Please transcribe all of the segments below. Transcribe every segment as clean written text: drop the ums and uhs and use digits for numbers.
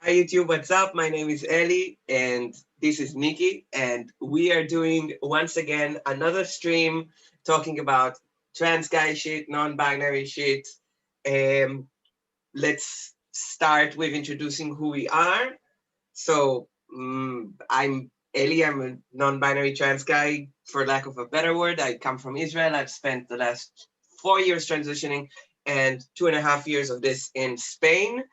Hi YouTube, what's up? My name is Eli and this is Niki, and we are doing once again another stream talking about trans guy shit, non-binary shit. Um, let's start with introducing who we are. So I'm Eli, I'm a non-binary trans guy, for lack of a better word. I come from Israel. I've spent the last 4 years transitioning and 2.5 years of this in Spain.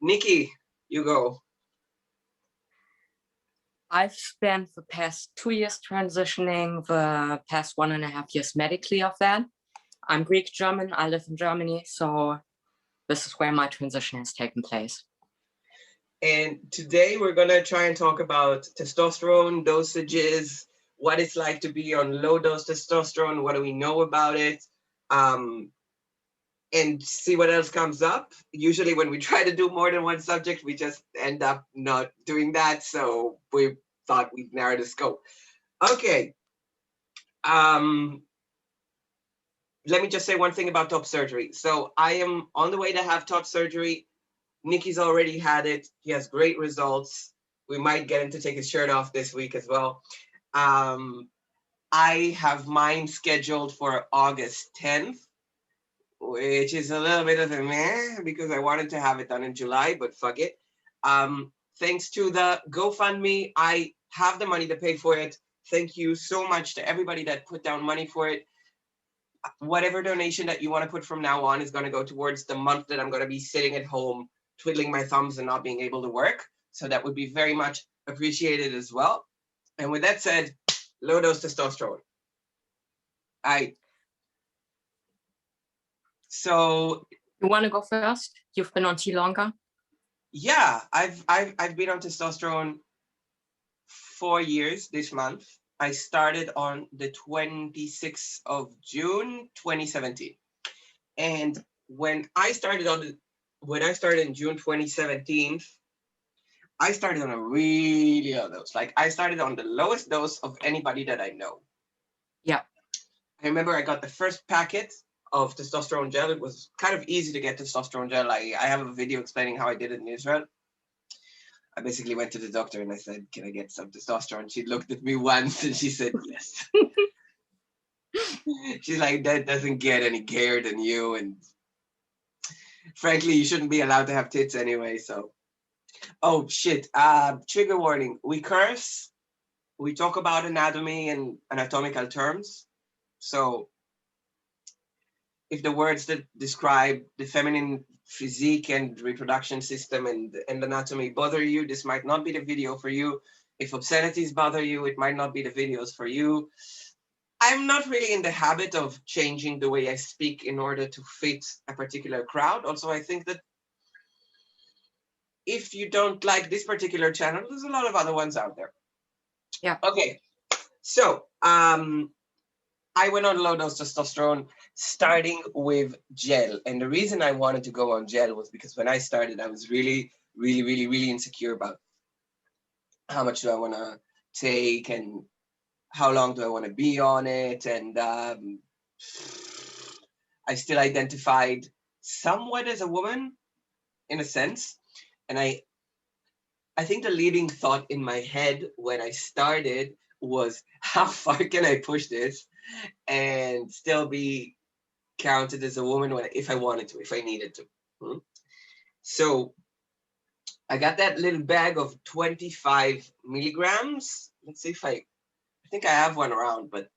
Niki, you go. I've spent the past 2 years transitioning, the past 1.5 years medically of that. I'm Greek German, I live in Germany, so this is where my transition has taken place. And today we're going to try and talk about testosterone dosages, what it's like to be on low dose testosterone, what do we know about it, um, and see what else comes up. Usually, when we try to do more than one subject, we just end up not doing that. So we thought we'd narrow the scope. Okay. Um, Let me just say one thing about top surgery. So I am on the way to have top surgery. Niki's already had it. He has great results. We might get him to take his shirt off this week as well. Um, I have mine scheduled for August 10th, which is a little bit of a meh because I wanted to have it done in July, but fuck it. Thanks to the GoFundMe, I have the money to pay for it. Thank you so much to everybody that put down money for it. Whatever donation that you want to put from now on is going to go towards the month that I'm going to be sitting at home twiddling my thumbs and not being able to work. So that would be very much appreciated as well. And with that said, low dose testosterone. I so You want to go first? You've been on T longer? yeah, I've been on testosterone 4 years this month. I started on the 26th of June 2017. And when I started in June 2017, I started on a really low dose. Like I started on the lowest dose of anybody that I know. Yeah. I remember I got the first packet of testosterone gel. It was kind of easy to get testosterone gel. I have a video explaining how I did it in Israel. I basically went to the doctor and I said, "Can I get some testosterone?" She looked at me once and she said, "Yes." She's like, "That doesn't get any gayer than you, and frankly, you shouldn't be allowed to have tits anyway." So, oh shit! Trigger warning: we curse. We talk about anatomy and anatomical terms. So if the words that describe the feminine physique and reproduction system and anatomy bother you, this might not be the video for you. If obscenities bother you, it might not be the videos for you. I'm not really in the habit of changing the way I speak in order to fit a particular crowd. Also, I think that if you don't like this particular channel, there's a lot of other ones out there. Yeah. Okay. So, I went on low dose testosterone starting with gel. And the reason I wanted to go on gel was because when I started, I was really, really, really, really insecure about how much do I want to take and how long do I want to be on it. And I still identified somewhat as a woman in a sense. And I think the leading thought in my head when I started was, how far can I push this and still be counted as a woman if I wanted to, if I needed to. So I got that little bag of 25 milligrams. Let's see if I think I have one around, but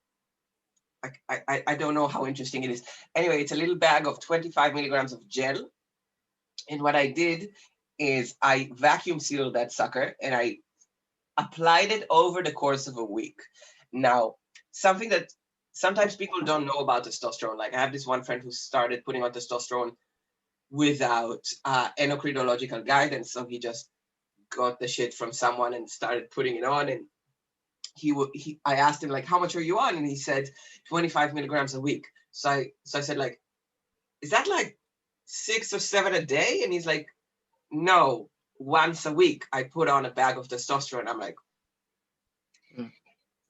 I don't know how interesting it is. Anyway, it's a little bag of 25 milligrams of gel. And what I did is I vacuum sealed that sucker and I applied it over the course of a week. Now, something that sometimes people don't know about testosterone, like I have this one friend who started putting on testosterone without endocrinological guidance. So he just got the shit from someone and started putting it on. And I asked him, like, how much are you on? And he said 25 milligrams a week. So I said, like, is that like 6 or 7 a day? And he's like, no, once a week I put on a bag of testosterone. I'm like,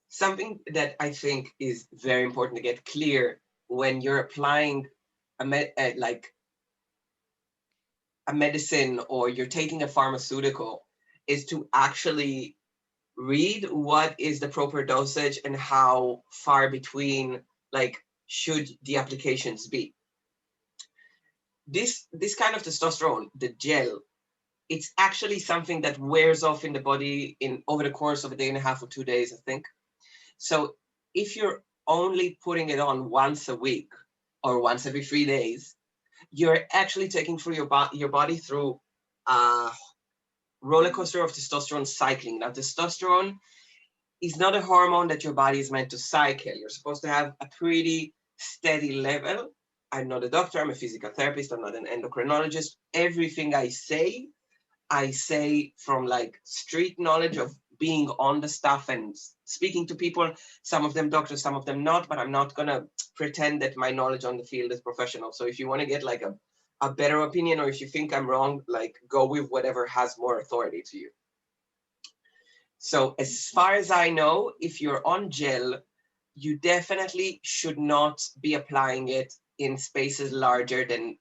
something that I think is very important to get clear when you're applying like a medicine or you're taking a pharmaceutical is to actually read what is the proper dosage and how far between like should the applications be. This kind of testosterone, the gel, it's actually something that wears off in the body in over the course of a day and a half or 2 days, I think. So if you're only putting it on once a week or once every 3 days, you're actually taking through your body through a roller coaster of testosterone cycling. Now, testosterone is not a hormone that your body is meant to cycle. You're supposed to have a pretty steady level. I'm not a doctor, I'm a physical therapist, I'm not an endocrinologist. Everything I say from like street knowledge of being on the stuff and speaking to people, some of them doctors, some of them not, but I'm not gonna pretend that my knowledge on the field is professional. So if you want to get like a better opinion, or if you think I'm wrong, like go with whatever has more authority to you. So as far as I know, if you're on gel, you definitely should not be applying it in spaces larger than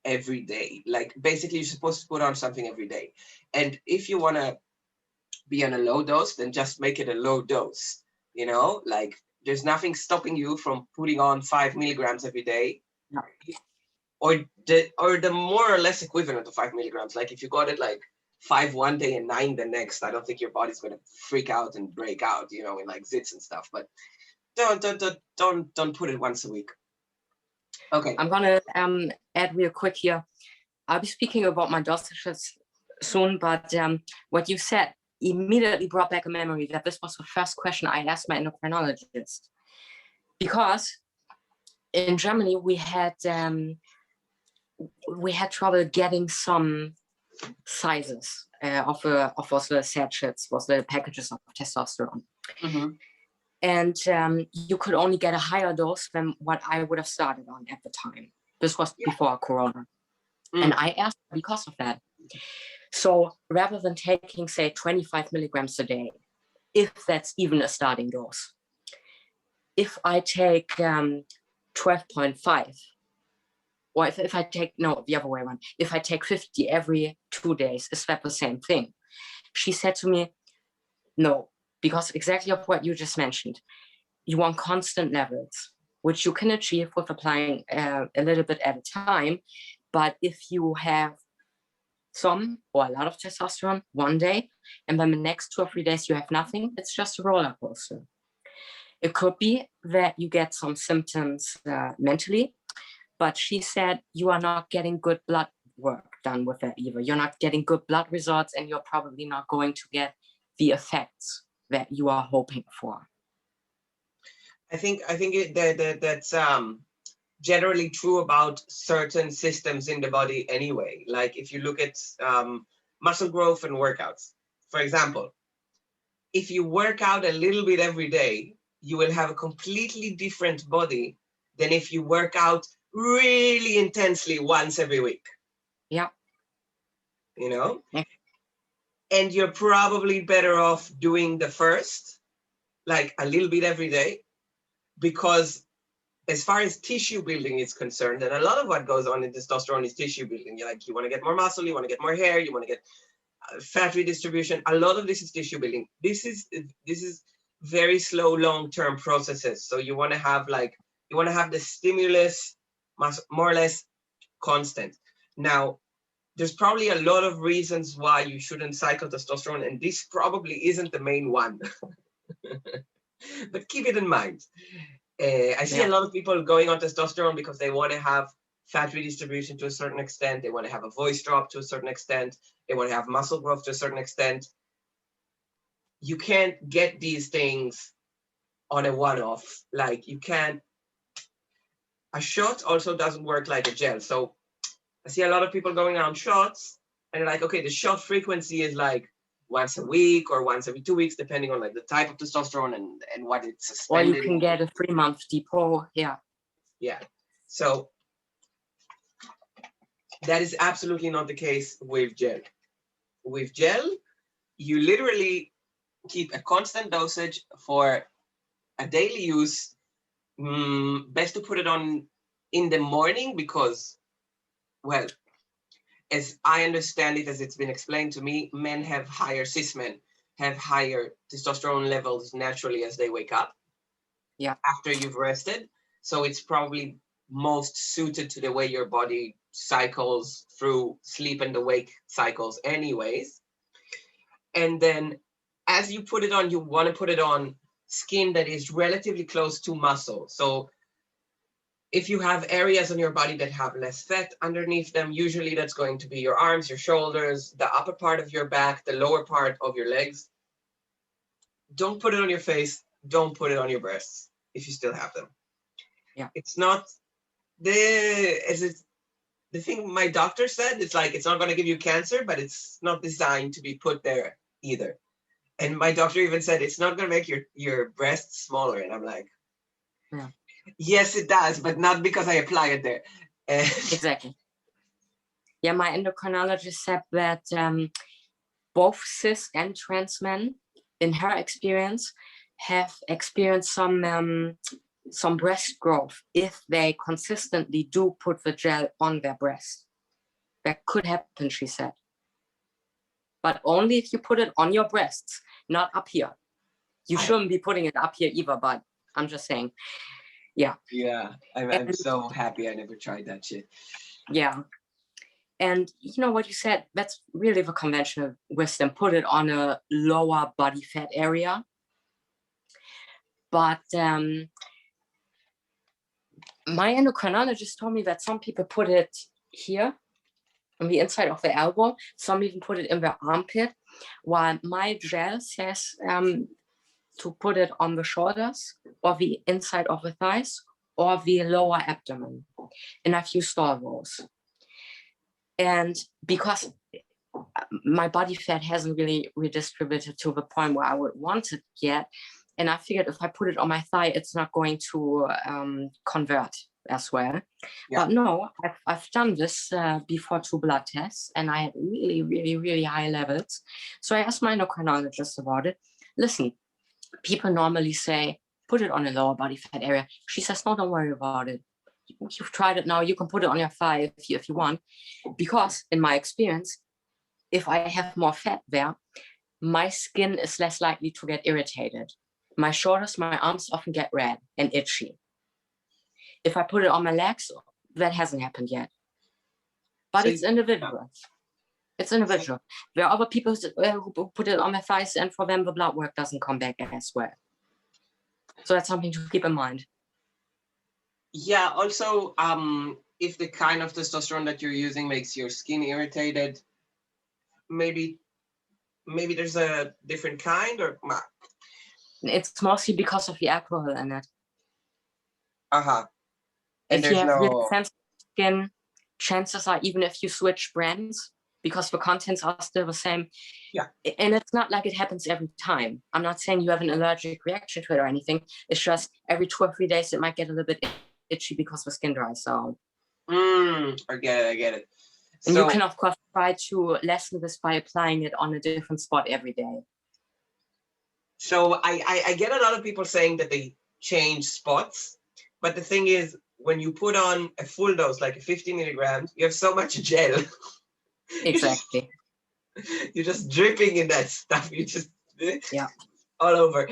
every day. Like basically you're supposed to put on something every day. And if you want to be on a low dose, then just make it a low dose. You know, like there's nothing stopping you from putting on 5 milligrams every day. No. Or the more or less equivalent of 5 milligrams. Like if you got it like 5 one day and 9 the next, I don't think your body's gonna freak out and break out, you know, in like zits and stuff. But don't put it once a week. Okay. I'm gonna add real quick here. I'll be speaking about my dosages soon, but what you said immediately brought back a memory that this was the first question I asked my endocrinologist. Because in Germany we had trouble getting some sizes of was the sachets, was the packages of testosterone. Mm-hmm. And you could only get a higher dose than what I would have started on at the time. This was before Corona. And I asked because of that. So rather than taking, say, 25 milligrams a day, if that's even a starting dose, if I take 12.5, or if I take, no, the other way around, if I take 50 every 2 days, is that the same thing? She said to me, no, because exactly of what you just mentioned, you want constant levels, which you can achieve with applying a little bit at a time. But if you have some or a lot of testosterone one day, and then the next 2 or 3 days you have nothing, it's just a roller coaster. It could be that you get some symptoms mentally, but she said you are not getting good blood work done with that either. You're not getting good blood results, and you're probably not going to get the effects that you are hoping for. I think that's generally true about certain systems in the body anyway. Like if you look at muscle growth and workouts, for example, if you work out a little bit every day, you will have a completely different body than if you work out really intensely once every week. Yeah. You know? Yeah. And you're probably better off doing the first, like a little bit every day, because as far as tissue building is concerned, and a lot of what goes on in testosterone is tissue building. You're like, you want to get more muscle, you want to get more hair, you want to get fat redistribution. A lot of this is tissue building. This is very slow, long-term processes. So you want to have the stimulus more or less constant. Now, there's probably a lot of reasons why you shouldn't cycle testosterone, and this probably isn't the main one. But keep it in mind. I see a lot of people going on testosterone because they want to have fat redistribution to a certain extent. They want to have a voice drop to a certain extent. They want to have muscle growth to a certain extent. You can't get these things on a one-off. Like you can't. A shot also doesn't work like a gel. So I see a lot of people going on shots, and they're like, okay, the shot frequency is like once a week or once every 2 weeks, depending on like the type of testosterone and what it's suspended. Or you can get a 3-month depot. Yeah. Yeah. So that is absolutely not the case with gel. With gel, you literally keep a constant dosage for a daily use. Best to put it on in the morning because, well, as I understand it, as it's been explained to me, men have higher, cis men have higher testosterone levels naturally as they wake up. Yeah. After you've rested. So it's probably most suited to the way your body cycles through sleep and awake cycles, anyways. And then as you put it on, you want to put it on skin that is relatively close to muscle. So if you have areas on your body that have less fat underneath them, usually that's going to be your arms, your shoulders, the upper part of your back, the lower part of your legs. Don't put it on your face. Don't put it on your breasts if you still have them. Yeah. It's not the thing my doctor said. It's like, it's not going to give you cancer, but it's not designed to be put there either. And my doctor even said it's not going to make your breasts smaller. And I'm like, yeah, yes, it does, but not because I apply it there. exactly. Yeah, my endocrinologist said that both cis and trans men, in her experience, have experienced some breast growth if they consistently do put the gel on their breast. That could happen, she said. But only if you put it on your breasts, not up here. You shouldn't be putting it up here either, but I'm just saying. Yeah. Yeah, I'm so happy I never tried that shit. Yeah. And you know what you said, that's really the conventional wisdom. Put it on a lower body fat area. But my endocrinologist told me that some people put it here on the inside of the elbow. Some even put it in the armpit, while my gel says to put it on the shoulders or the inside of the thighs or the lower abdomen. And I've used all those. And because my body fat hasn't really redistributed to the point where I would want it yet, and I figured if I put it on my thigh, it's not going to convert as well. Yeah. But no, I've done this before 2 blood tests, and I had really, really, really high levels. So I asked my endocrinologist about it. Listen, people normally say, put it on a lower body fat area. She says, no, don't worry about it. You've tried it now. You can put it on your thigh if you want. Because in my experience, if I have more fat there, my skin is less likely to get irritated. My shoulders, my arms often get red and itchy. If I put it on my legs, that hasn't happened yet. But so it's individual. It's individual. There are other people who put it on their thighs, and for them, the blood work doesn't come back as well. So that's something to keep in mind. Yeah, also, if the kind of testosterone that you're using makes your skin irritated, maybe there's a different kind, or it's mostly because of the alcohol in it. And if you have really sensitive skin, chances are, even if you switch brands, because the contents are still the same. Yeah. And it's not like it happens every time. I'm not saying you have an allergic reaction to it or anything. It's just every 2 or 3 days it might get a little bit itchy because the skin dries. So I get it. And you can, of course, try to lessen this by applying it on a different spot every day. So I get a lot of people saying that they change spots, but the thing is, when you put on a full dose, like 50 milligrams, you have so much gel. Exactly. You're just dripping in that stuff. You just all over.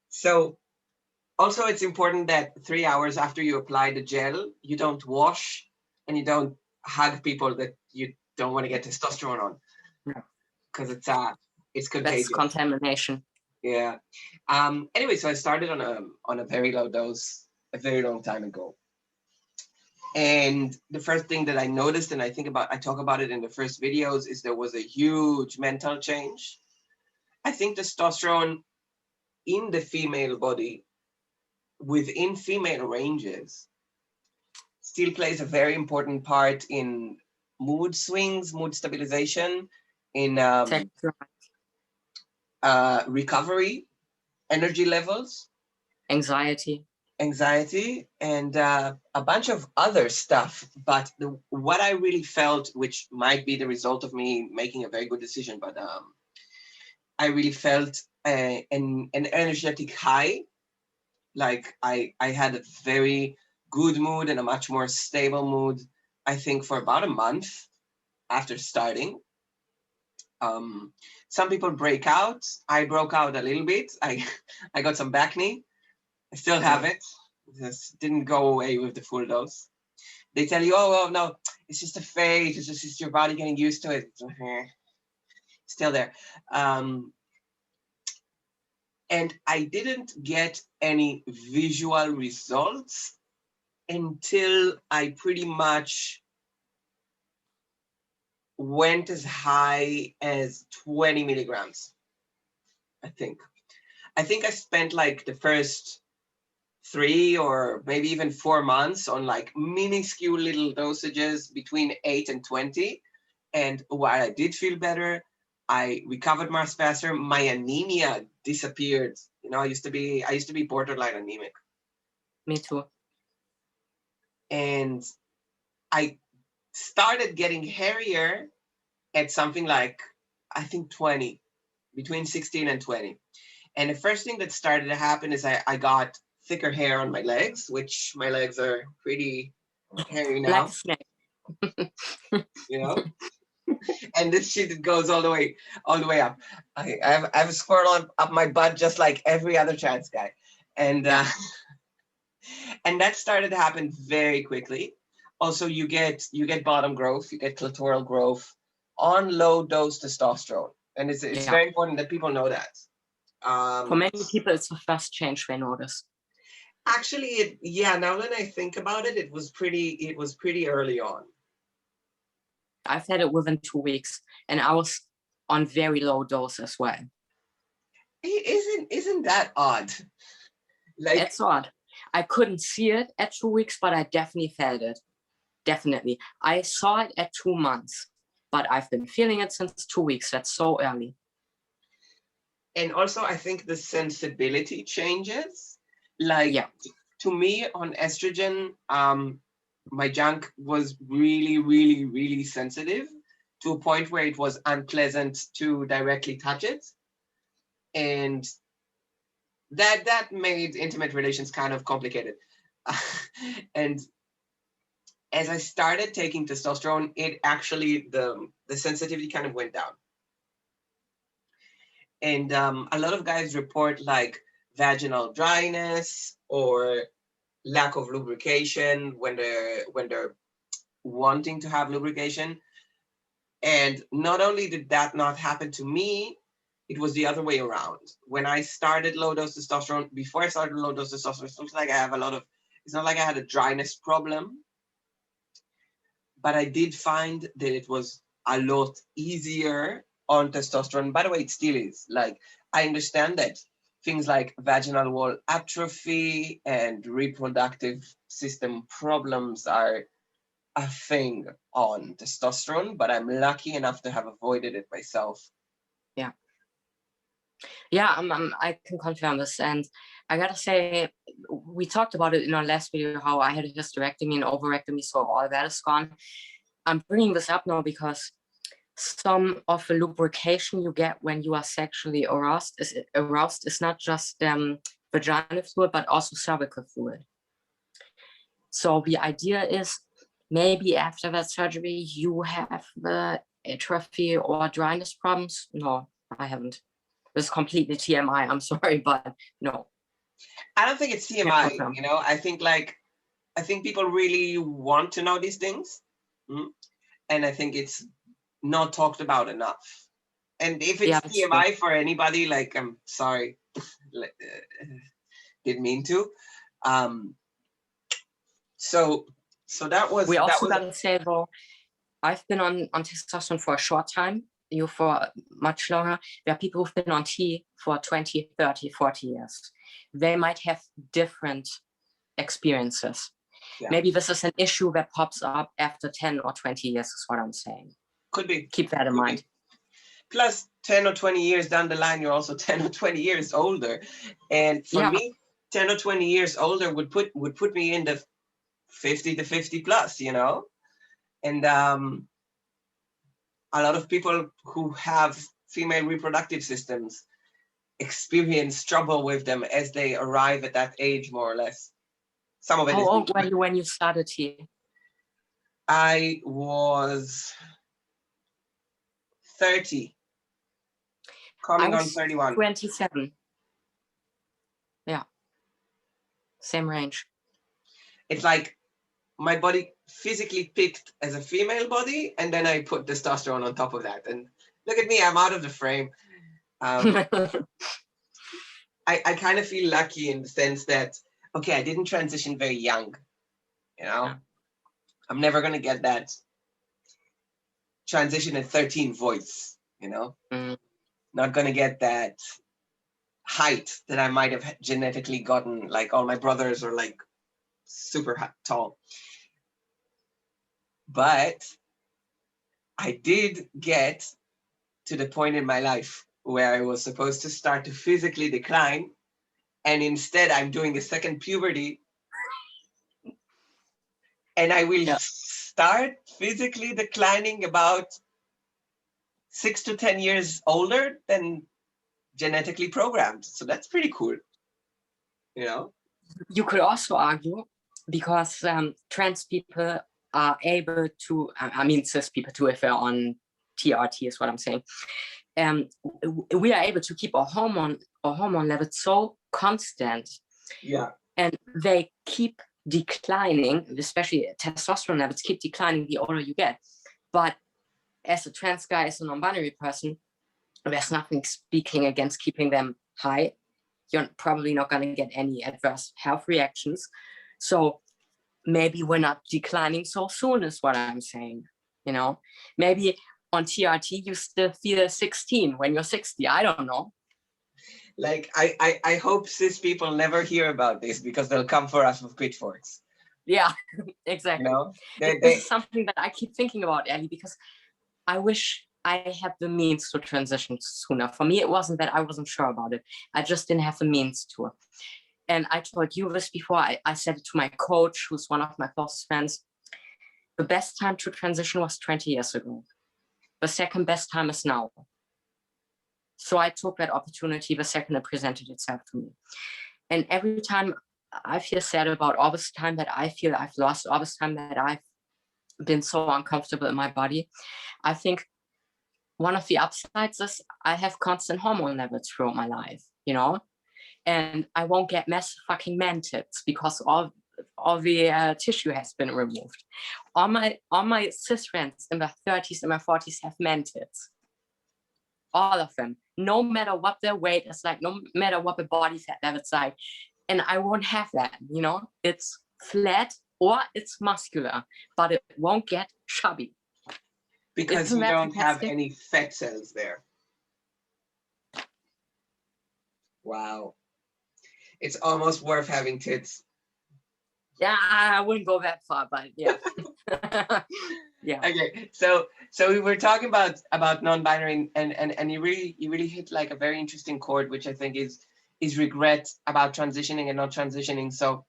So also it's important that 3 hours after you apply the gel, you don't wash and you don't hug people that you don't want to get testosterone on. Because it's contagious. That's contamination. Yeah. Anyway, so I started on a very low dose a very long time ago. And the first thing that I noticed, and I talk about it in the first videos, is there was a huge mental change. I think testosterone in the female body, within female ranges, still plays a very important part in mood swings, mood stabilization, in recovery, energy levels, anxiety, and a bunch of other stuff. But what I really felt, which might be the result of me making a very good decision, but I really felt an energetic high. Like I had a very good mood and a much more stable mood I think, for about a month after starting. Some people break out. I broke out a little bit. I got some back knee. I still have it. Just didn't go away with the full dose. They tell you, oh no, it's just a phase. It's just your body getting used to it. Still there. And I didn't get any visual results until I pretty much went as high as 20 milligrams, I think. I think I spent like the first 3 or maybe even 4 months on like minuscule little dosages between 8 and 20. And while I did feel better, I recovered much faster. My anemia disappeared. You know, I used to be borderline anemic. Me too. And I started getting hairier at something like, I think 20, between 16 and 20. And the first thing that started to happen is I got thicker hair on my legs, which my legs are pretty hairy now. Like a snake. You know? And this shit goes all the way up. I have a squirrel up my butt just like every other trans guy. And and that started to happen very quickly. Also, you get bottom growth, you get clitoral growth on low dose testosterone. And it's very important that people know that. For many people, it's the first change they notice. Actually, now that I think about it, it was pretty early on. I've had it within 2 weeks, and I was on very low dose as well. Isn't that odd? Like, it's odd. I couldn't see it at 2 weeks, but I definitely felt it. Definitely. I saw it at 2 months, but I've been feeling it since 2 weeks. That's so early. And also, I think the sensibility changes. Like, to me, on estrogen, my junk was really, really, really sensitive to a point where it was unpleasant to directly touch it. And that made intimate relations kind of complicated. And as I started taking testosterone, it actually, the sensitivity kind of went down. And a lot of guys report like vaginal dryness or lack of lubrication when they're wanting to have lubrication. And not only did that not happen to me, it was the other way around. When I started low dose testosterone, before I started low dose testosterone, it's not like it's not like I had a dryness problem, but I did find that it was a lot easier on testosterone. By the way, it still is. Like, I understand that things like vaginal wall atrophy and reproductive system problems are a thing on testosterone, but I'm lucky enough to have avoided it myself. I can confirm this. And I gotta say, we talked about it in our last video, how I had a hysterectomy and ovarectomy, so all that is gone. I'm bringing this up now because some of the lubrication you get when you are sexually aroused is not just vaginal fluid, but also cervical fluid. So the idea is maybe after that surgery, you have the atrophy or dryness problems. No, I haven't. This is completely TMI. I'm sorry, but no. I don't think it's TMI. You know, I think people really want to know these things, and I think it's not talked about enough. And if it's TMI for anybody, like, I'm sorry, didn't mean to. So that was. We also gotta say though, I've been on testosterone for a short time. You for much longer. There are people who've been on T for 20, 30, 40 years. They might have different experiences. Yeah. Maybe this is an issue that pops up after 10 or 20 years is what I'm saying. Could be. Keep that in mind. Plus 10 or 20 years down the line, you're also 10 or 20 years older. And for me, 10 or 20 years older would put me in the 50 to 50 plus, you know? And a lot of people who have female reproductive systems experience trouble with them as they arrive at that age, more or less. Some of it. How old were you when you started here? I was 30, I coming on was 31. 27. Yeah, same range. It's like my body physically picked as a female body, and then I put testosterone on top of that. And look at me, I'm out of the frame. I kind of feel lucky in the sense that, okay, I didn't transition very young, you know? Yeah. I'm never going to get that transition at 13 voice, you know? Mm. Not going to get that height that I might have genetically gotten. Like all my brothers are like super tall. But I did get to the point in my life where I was supposed to start to physically decline. And instead, I'm doing a second puberty. And I will Yeah. start physically declining about 6 to 10 years older than genetically programmed. So that's pretty cool, you know? You could also argue, because trans people are able to, I mean, cis people too, if they're on TRT is what I'm saying. We are able to keep our hormone level so constant. Yeah. And they keep declining, especially testosterone levels keep declining the older you get. But as a trans guy, as a non-binary person, there's nothing speaking against keeping them high. You're probably not going to get any adverse health reactions. So maybe we're not declining so soon is what I'm saying. You know, maybe on TRT, you still feel 16 when you're 60. I don't know. Like, I hope cis people never hear about this because they'll come for us with pitchforks. Yeah, exactly. You know? This is something that I keep thinking about, Ellie, because I wish I had the means to transition sooner. For me, it wasn't that I wasn't sure about it. I just didn't have the means to. And I told you this before. I said it to my coach, who's one of my closest friends. The best time to transition was 20 years ago. The second best time is now. So I took that opportunity the second it presented itself to me. And every time I feel sad about all this time that I feel I've lost, all this time that I've been so uncomfortable in my body, I think one of the upsides is I have constant hormone levels throughout my life, you know, and I won't get massive fucking man tits because all the tissue has been removed. All my cis friends in their 30s and their 40s have man tits. All of them, no matter what their weight is like, no matter what the body fat level's like. And I won't have that, you know, it's flat or it's muscular, but it won't get chubby. because Isn't you that don't have fantastic? any fat cells there. Wow. It's almost worth having tits. Yeah, I wouldn't go that far, but yeah. Yeah. Okay, so we were talking about non-binary, and you really hit like a very interesting chord, which I think is regret about transitioning and not transitioning. So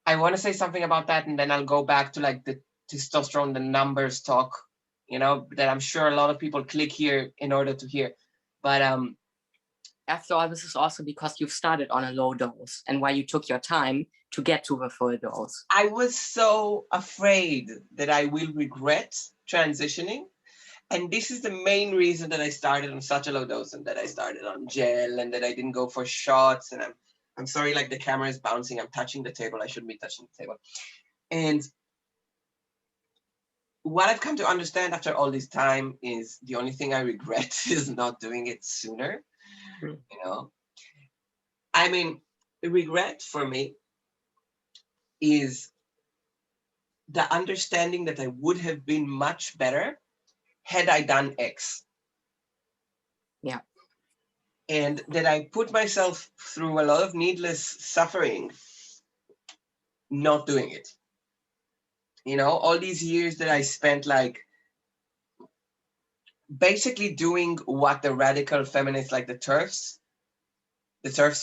I want to say something about that, and then I'll go back to like the testosterone, the numbers talk, you know, that I'm sure a lot of people click here in order to hear. But After all, this is also because you've started on a low dose and why you took your time to get to the full dose. I was so afraid that I will regret transitioning. And this is the main reason that I started on such a low dose and that I started on gel and that I didn't go for shots. And I'm sorry, like the camera is bouncing. I'm touching the table. I shouldn't be touching the table. And what I've come to understand after all this time is the only thing I regret is not doing it sooner. Mm. You know, I mean, regret for me is the understanding that I would have been much better had I done X. Yeah. And that I put myself through a lot of needless suffering not doing it. You know, all these years that I spent like basically doing what the radical feminists like the TERFs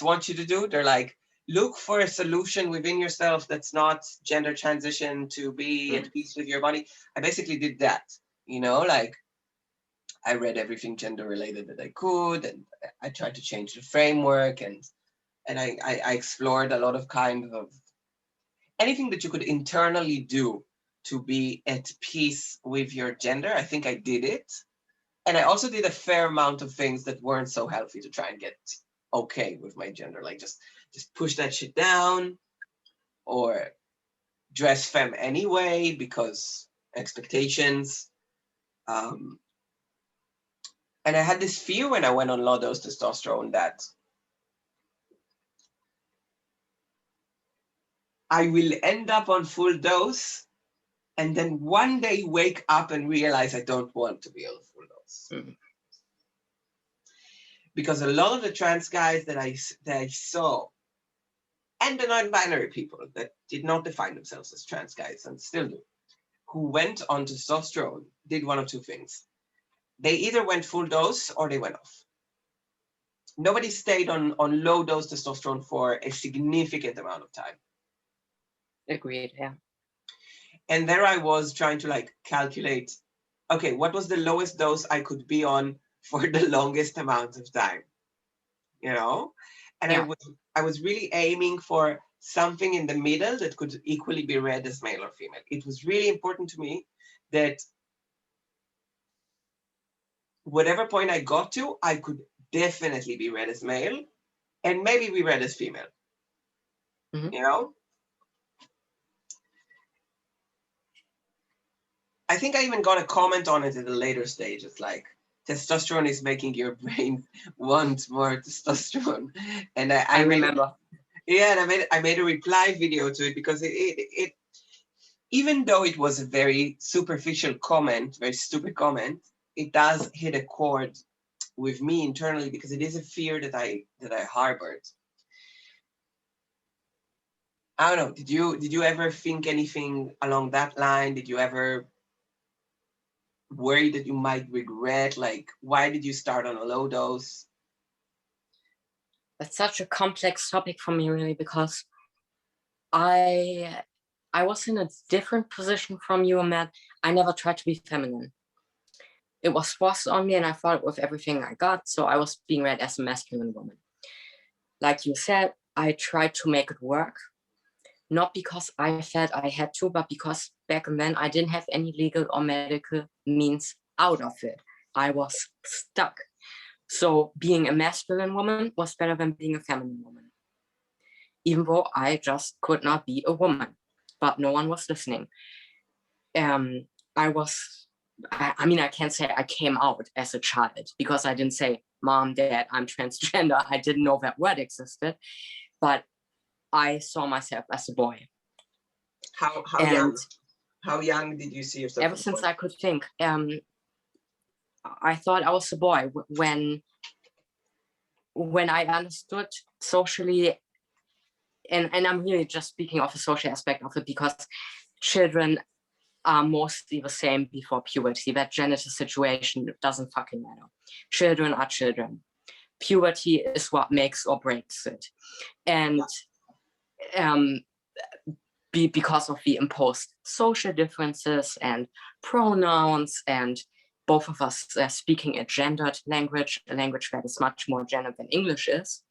want you to do. They're like, look for a solution within yourself that's not gender transition to be at peace with your body. I basically did that, you know, like I read everything gender related that I could, and I tried to change the framework, and I explored a lot of kind of anything that you could internally do to be at peace with your gender. I think I did it. And I also did a fair amount of things that weren't so healthy to try and get okay with my gender, like just push that shit down, or dress femme anyway because expectations. And I had this fear when I went on low dose testosterone that I will end up on full dose and then one day wake up and realize I don't want to be on full dose. Mm. Because a lot of the trans guys that I saw, and the non-binary people that did not define themselves as trans guys and still do, who went on testosterone, did one of two things. They either went full dose or they went off. Nobody stayed on low dose testosterone for a significant amount of time. Agreed, yeah. And there I was trying to like calculate, okay, what was the lowest dose I could be on for the longest amount of time, you know? And Yeah. I was really aiming for something in the middle that could equally be read as male or female. It was really important to me that whatever point I got to, I could definitely be read as male and maybe be read as female, Mm-hmm. you know? I think I even got a comment on it at a later stage. It's like, testosterone is making your brain want more testosterone. And I remember. Yeah, and I made a reply video to it because it even though it was a very superficial comment, very stupid comment, it does hit a chord with me internally because it is a fear that I harbored. I don't know. Did you ever think anything along that line? Did you ever worry that you might regret? Like, why did you start on a low dose? That's such a complex topic for me, really, because I was in a different position from you, Matt. I never tried to be feminine. It was forced on me, and I fought with everything I got, so I was being read as a masculine woman. Like you said, I tried to make it work, not because I felt I had to, but because back then I didn't have any legal or medical means out of it. I was stuck. So being a masculine woman was better than being a feminine woman, even though I just could not be a woman, but no one was listening. I mean, I can't say I came out as a child because I didn't say, Mom, Dad, I'm transgender. I didn't know that word existed, but I saw myself as a boy. How young? How young did you see yourself? Ever since I could think. I thought I was a boy when I understood socially, and I'm really just speaking of the social aspect of it, because children are mostly the same before puberty. That genital situation doesn't fucking matter. Children are children. Puberty is what makes or breaks it. And because of the imposed social differences and pronouns, and both of us speaking a gendered language, a language that is much more gendered than English is,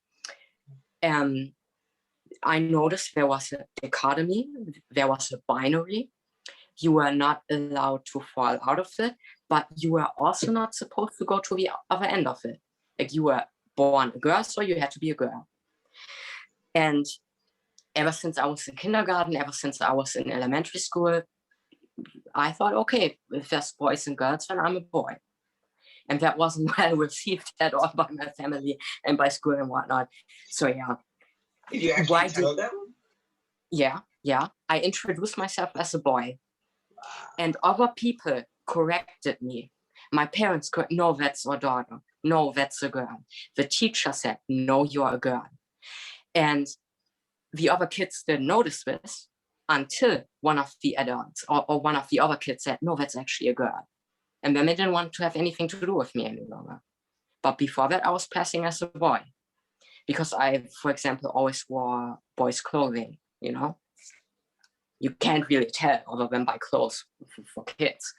I noticed there was a dichotomy, there was a binary. You were not allowed to fall out of it, but you were also not supposed to go to the other end of it. Like, you were born a girl, so you had to be a girl. And ever since I was in kindergarten, ever since I was in elementary school, I thought, okay, if there's boys and girls, then I'm a boy. And that wasn't well received at all by my family and by school and whatnot. So yeah. Did you actually tell them? Yeah. I introduced myself as a boy. And other people corrected me. My parents could, no, that's our daughter. No, that's a girl. The teacher said, no, you're a girl. And the other kids didn't notice this until one of the adults or one of the other kids said, no, that's actually a girl. And then they didn't want to have anything to do with me any longer. But before that, I was passing as a boy because I, for example, always wore boys' clothing, you know? You can't really tell other than by clothes for kids.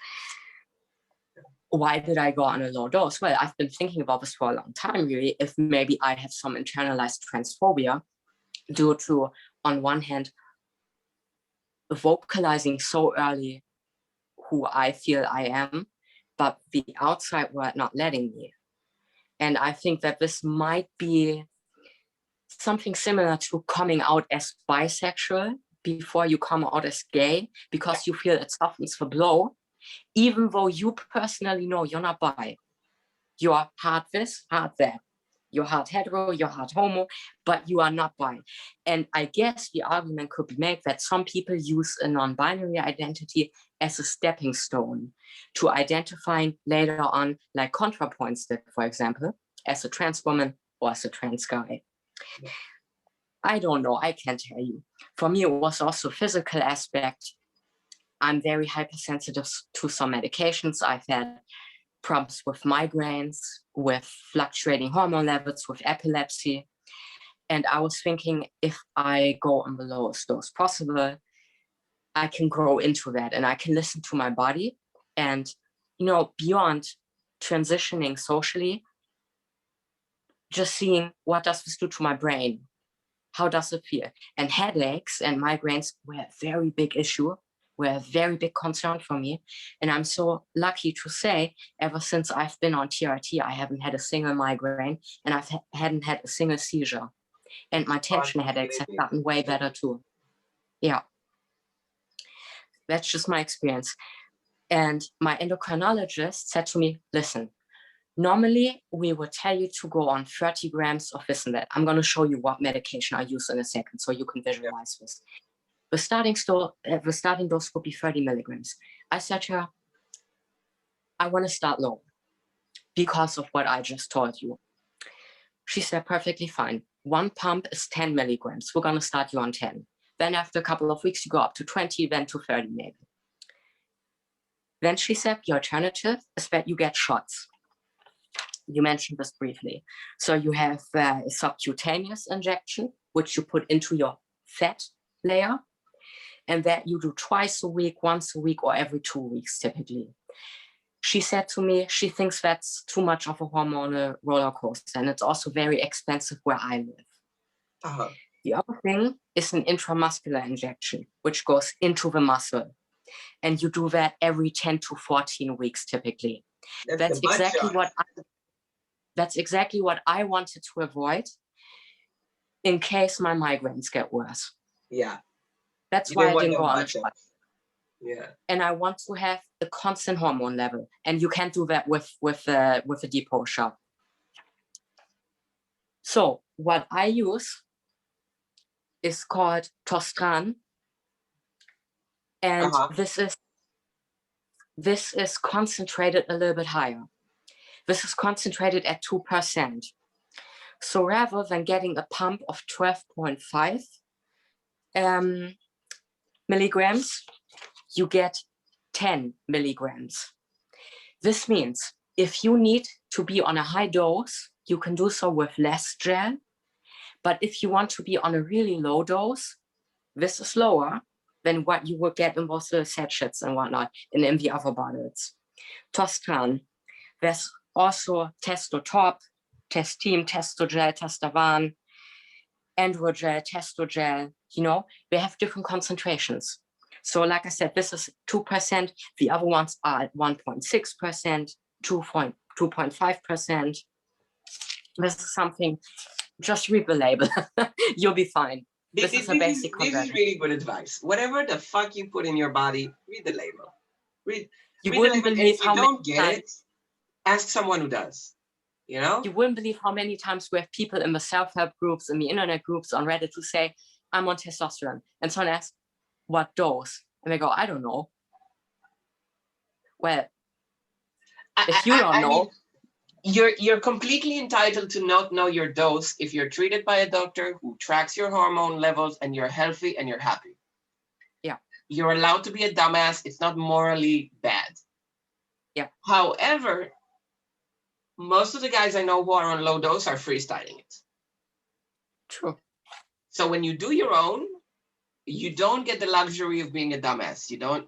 Why did I go on a low dose? Well, I've been thinking about this for a long time, really, if maybe I have some internalized transphobia due to, on one hand, vocalizing so early who I feel I am, but the outside world not letting me. And I think that this might be something similar to coming out as bisexual before you come out as gay, because you feel it softens the blow, even though you personally know you're not bi. You're hard this, hard that. You're hard hetero, you're hard homo, but you are not bi. And I guess the argument could be made that some people use a non-binary identity as a stepping stone to identifying later on, like ContraPoints did, for example, as a trans woman or as a trans guy. I don't know, I can't tell you. For me, it was also a physical aspect. I'm very hypersensitive to some medications. I've had problems with migraines, with fluctuating hormone levels, with epilepsy. And I was thinking, if I go on the lowest dose possible, I can grow into that and I can listen to my body. And, you know, beyond transitioning socially, just seeing what does this do to my brain? How does it feel? And headaches and migraines were a very big issue, were a very big concern for me. And I'm so lucky to say, ever since I've been on TRT, I haven't had a single migraine and I hadn't had a single seizure. And my tension headaches have gotten way better too. Yeah. That's just my experience. And my endocrinologist said to me, listen, normally we would tell you to go on 30 grams of this and that. I'm going to show you what medication I use in a second so you can visualize this. The starting dose would be 30 milligrams. I said to her, I want to start low because of what I just told you. She said, perfectly fine. One pump is 10 milligrams. We're going to start you on 10. Then after a couple of weeks, you go up to 20, then to 30 maybe. Then she said, the alternative is that you get shots. You mentioned this briefly. So you have a subcutaneous injection, which you put into your fat layer, and that you do twice a week, once a week, or every 2 weeks typically. She said to me, she thinks that's too much of a hormonal roller coaster, and it's also very expensive where I live. Uh-huh. The other thing is an intramuscular injection, which goes into the muscle. And you do that every 10 to 14 weeks typically. That's exactly what I wanted to avoid in case my migraines get worse. Yeah. That's why I didn't go on a shot. Yeah. And I want to have a constant hormone level. And you can't do that with a depot shot. So what I use is called testosterone. And this is concentrated a little bit higher. This is concentrated at 2%. So rather than getting a pump of 12.5 milligrams, you get 10 milligrams. This means if you need to be on a high dose, you can do so with less gel. But if you want to be on a really low dose, this is lower than what you would get in both the sachets and whatnot and in the other bottles. Testosterone. There's also Testotop, Testim, Testogel, Testavan, Androgel, Testogel, you know, they have different concentrations. So like I said, this is 2%. The other ones are at 1.6%, 2.5%. This is something, just read the label. You'll be fine. This is really good advice. Whatever the fuck you put in your body, read the label. You wouldn't believe how many times. Ask someone who does. You know? You wouldn't believe how many times we have people in the self-help groups, in the internet groups on Reddit who say, I'm on testosterone. And someone asks, what dose? And they go, I don't know. Well, if you don't know. You're completely entitled to not know your dose if you're treated by a doctor who tracks your hormone levels and you're healthy and you're happy. Yeah. You're allowed to be a dumbass. It's not morally bad. Yeah. However, most of the guys I know who are on low dose are freestyling it. True. So when you do your own, you don't get the luxury of being a dumbass. You don't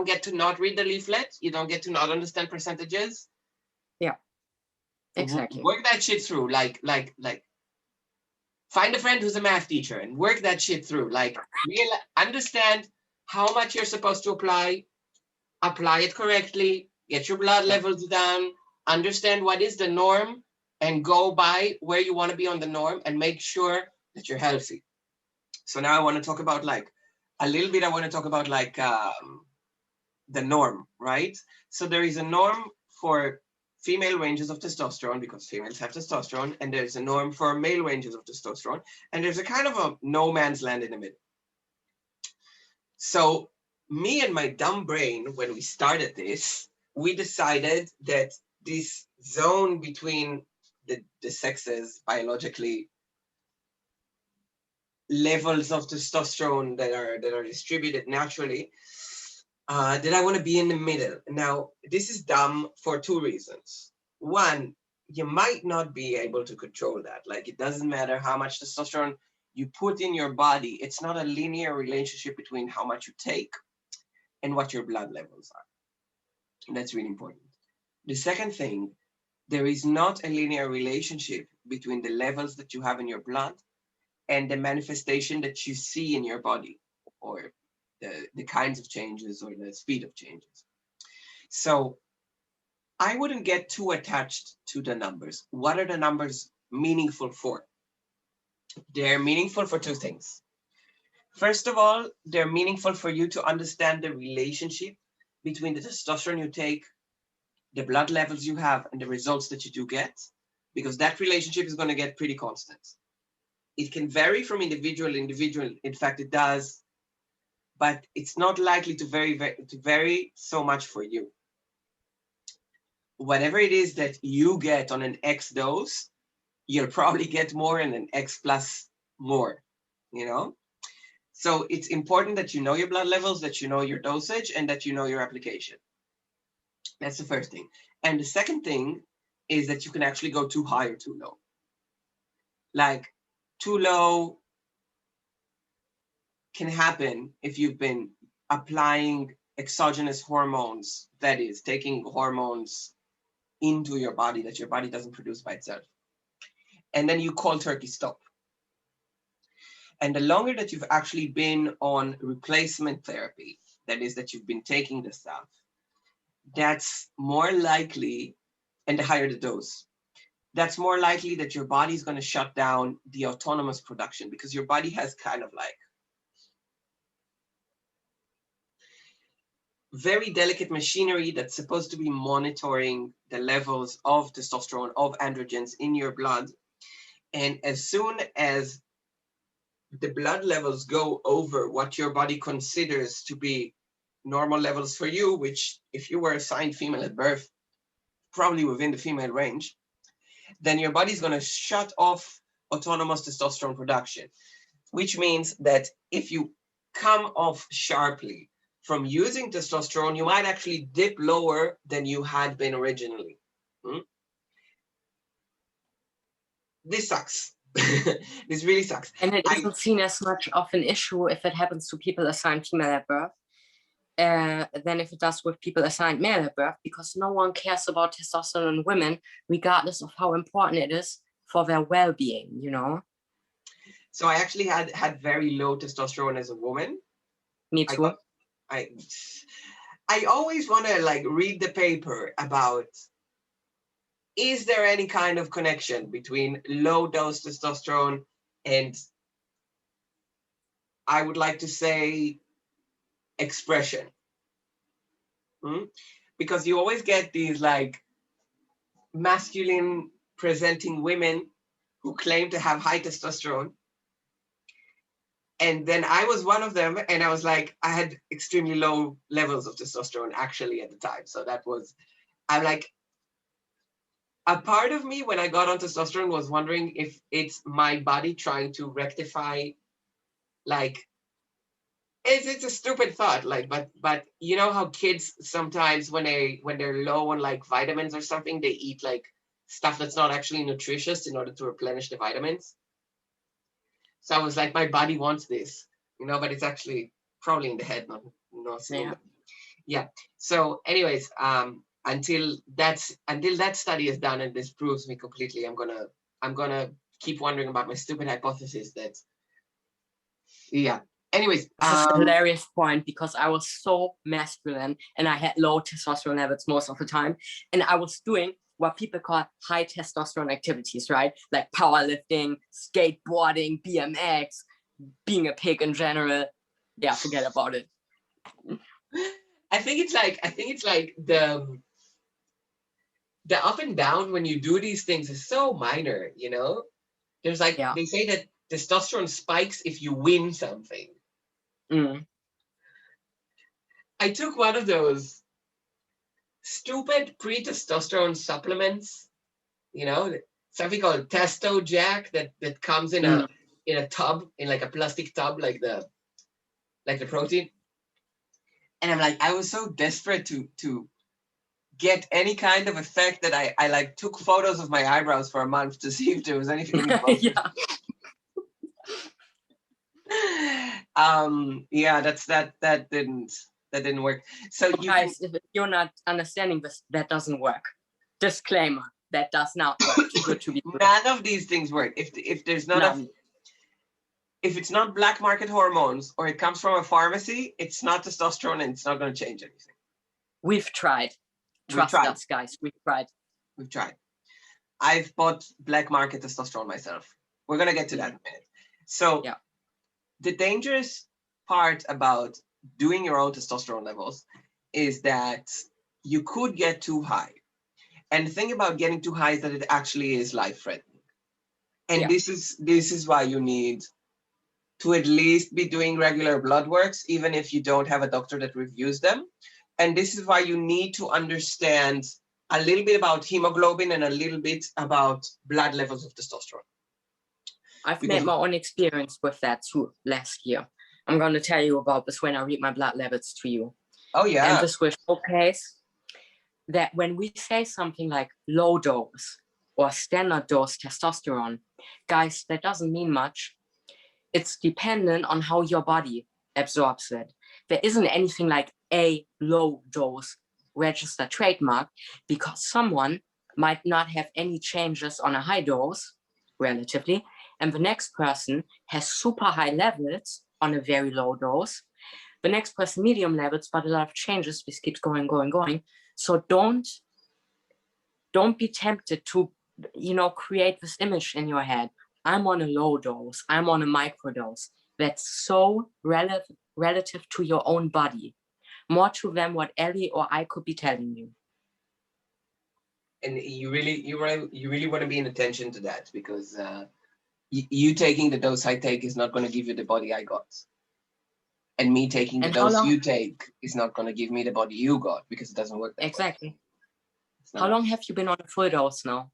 get to not read the leaflet. You don't get to not understand percentages. Yeah. Exactly. Work that shit through. Like find a friend who's a math teacher and work that shit through. Like understand how much you're supposed to apply it correctly, get your blood levels down, understand what is the norm, and go by where you want to be on the norm and make sure that you're healthy. So now I want to talk about like a little bit, I want to talk about like the norm, right? So there is a norm for female ranges of testosterone because females have testosterone, and there's a norm for male ranges of testosterone, and there's a kind of a no man's land in the middle. So me and my dumb brain, when we started this, we decided that this zone between the sexes biologically, levels of testosterone that are distributed naturally, that I want to be in the middle. Now, this is dumb for two reasons. One, you might not be able to control that. Like, it doesn't matter how much testosterone you put in your body, it's not a linear relationship between how much you take and what your blood levels are. And that's really important. The second thing, there is not a linear relationship between the levels that you have in your blood and the manifestation that you see in your body, or the kinds of changes or the speed of changes. So I wouldn't get too attached to the numbers. What are the numbers meaningful for? They're meaningful for two things. First of all, they're meaningful for you to understand the relationship between the testosterone you take, the blood levels you have, and the results that you do get, because that relationship is going to get pretty constant. It can vary from individual to individual. In fact, it does, but it's not likely to vary so much for you. Whatever it is that you get on an X dose, you'll probably get more in an X plus more, you know? So it's important that you know your blood levels, that you know your dosage, and that you know your application. That's the first thing. And the second thing is that you can actually go too high or too low. Like, too low can happen if you've been applying exogenous hormones, that is, taking hormones into your body that your body doesn't produce by itself. And then you cold turkey stop. And the longer that you've actually been on replacement therapy, that is, that you've been taking the stuff, that's more likely, and the higher the dose, that's more likely that your body is going to shut down the autonomous production, because your body has kind of like very delicate machinery that's supposed to be monitoring the levels of testosterone, of androgens in your blood. And as soon as the blood levels go over what your body considers to be normal levels for you, which if you were assigned female at birth, probably within the female range, then your body's going to shut off autonomous testosterone production, which means that if you come off sharply from using testosterone, you might actually dip lower than you had been originally. This sucks. This really sucks. And it isn't seen as much of an issue if it happens to people assigned female at birth than if it does with people assigned male at birth, because no one cares about testosterone in women, regardless of how important it is for their well-being, you know? So I actually had very low testosterone as a woman. Me too. I always want to like read the paper about, is there any kind of connection between low dose testosterone and, I would like to say, expression? Because you always get these like masculine presenting women who claim to have high testosterone. And then I was one of them, and I was like, I had extremely low levels of testosterone actually at the time. So I'm like, a part of me when I got on testosterone was wondering if it's my body trying to rectify, like, it's a stupid thought, like, but you know how kids sometimes when they're low on like vitamins or something, they eat like stuff that's not actually nutritious in order to replenish the vitamins. So I was like, my body wants this, but it's actually probably in the head, not seeing. Yeah. So anyways, until that study is done and this proves me completely, I'm gonna keep wondering about my stupid hypothesis that, yeah. Anyways, This is a hilarious point because I was so masculine and I had low testosterone levels most of the time. And I was doing what people call high testosterone activities, right? Like powerlifting, skateboarding, BMX, being a pig in general. Yeah, forget about it. I think it's like the up and down when you do these things is so minor, you know? There's like, Yeah. they say that testosterone spikes if you win something. Mm. I took one of those stupid pre-testosterone supplements, you know, something called Testo Jack that comes in a tub, in like a plastic tub, like the protein. And I'm like, I was so desperate to get any kind of effect that I like took photos of my eyebrows for a month to see if there was anything involved. Yeah. Yeah, that didn't work. So you guys, if you're not understanding this, that doesn't work. Disclaimer, that does not work. Too good to be true. None of these things work. If there's not if it's not black market hormones or it comes from a pharmacy, it's not testosterone and it's not going to change anything. We've tried. Trust us, guys. We've tried. We've tried. I've bought black market testosterone myself. We're going to get to that in a minute. So yeah. The dangerous part about doing your own testosterone levels is that you could get too high. And the thing about getting too high is that it actually is life-threatening. And this is why you need to at least be doing regular blood works, even if you don't have a doctor that reviews them. And this is why you need to understand a little bit about hemoglobin and a little bit about blood levels of testosterone. I've made my own experience with that too last year. I'm going to tell you about this when I read my blood levels to you. Oh, yeah. And this will showcase that when we say something like low dose or standard dose testosterone, guys, that doesn't mean much. It's dependent on how your body absorbs it. There isn't anything like a low dose registered trademark because someone might not have any changes on a high dose relatively, and the next person has super high levels on a very low dose. The next person medium levels, but a lot of changes. This keeps going. So don't be tempted to, create this image in your head. I'm on a low dose. I'm on a micro dose. That's so relative to your own body, more to than what Ellie or I could be telling you. And you really want to be in attention to that because you taking the dose I take is not going to give you the body I got. And me taking the dose you take is not going to give me the body you got because it doesn't work that exactly. How long have you been on a full dose now?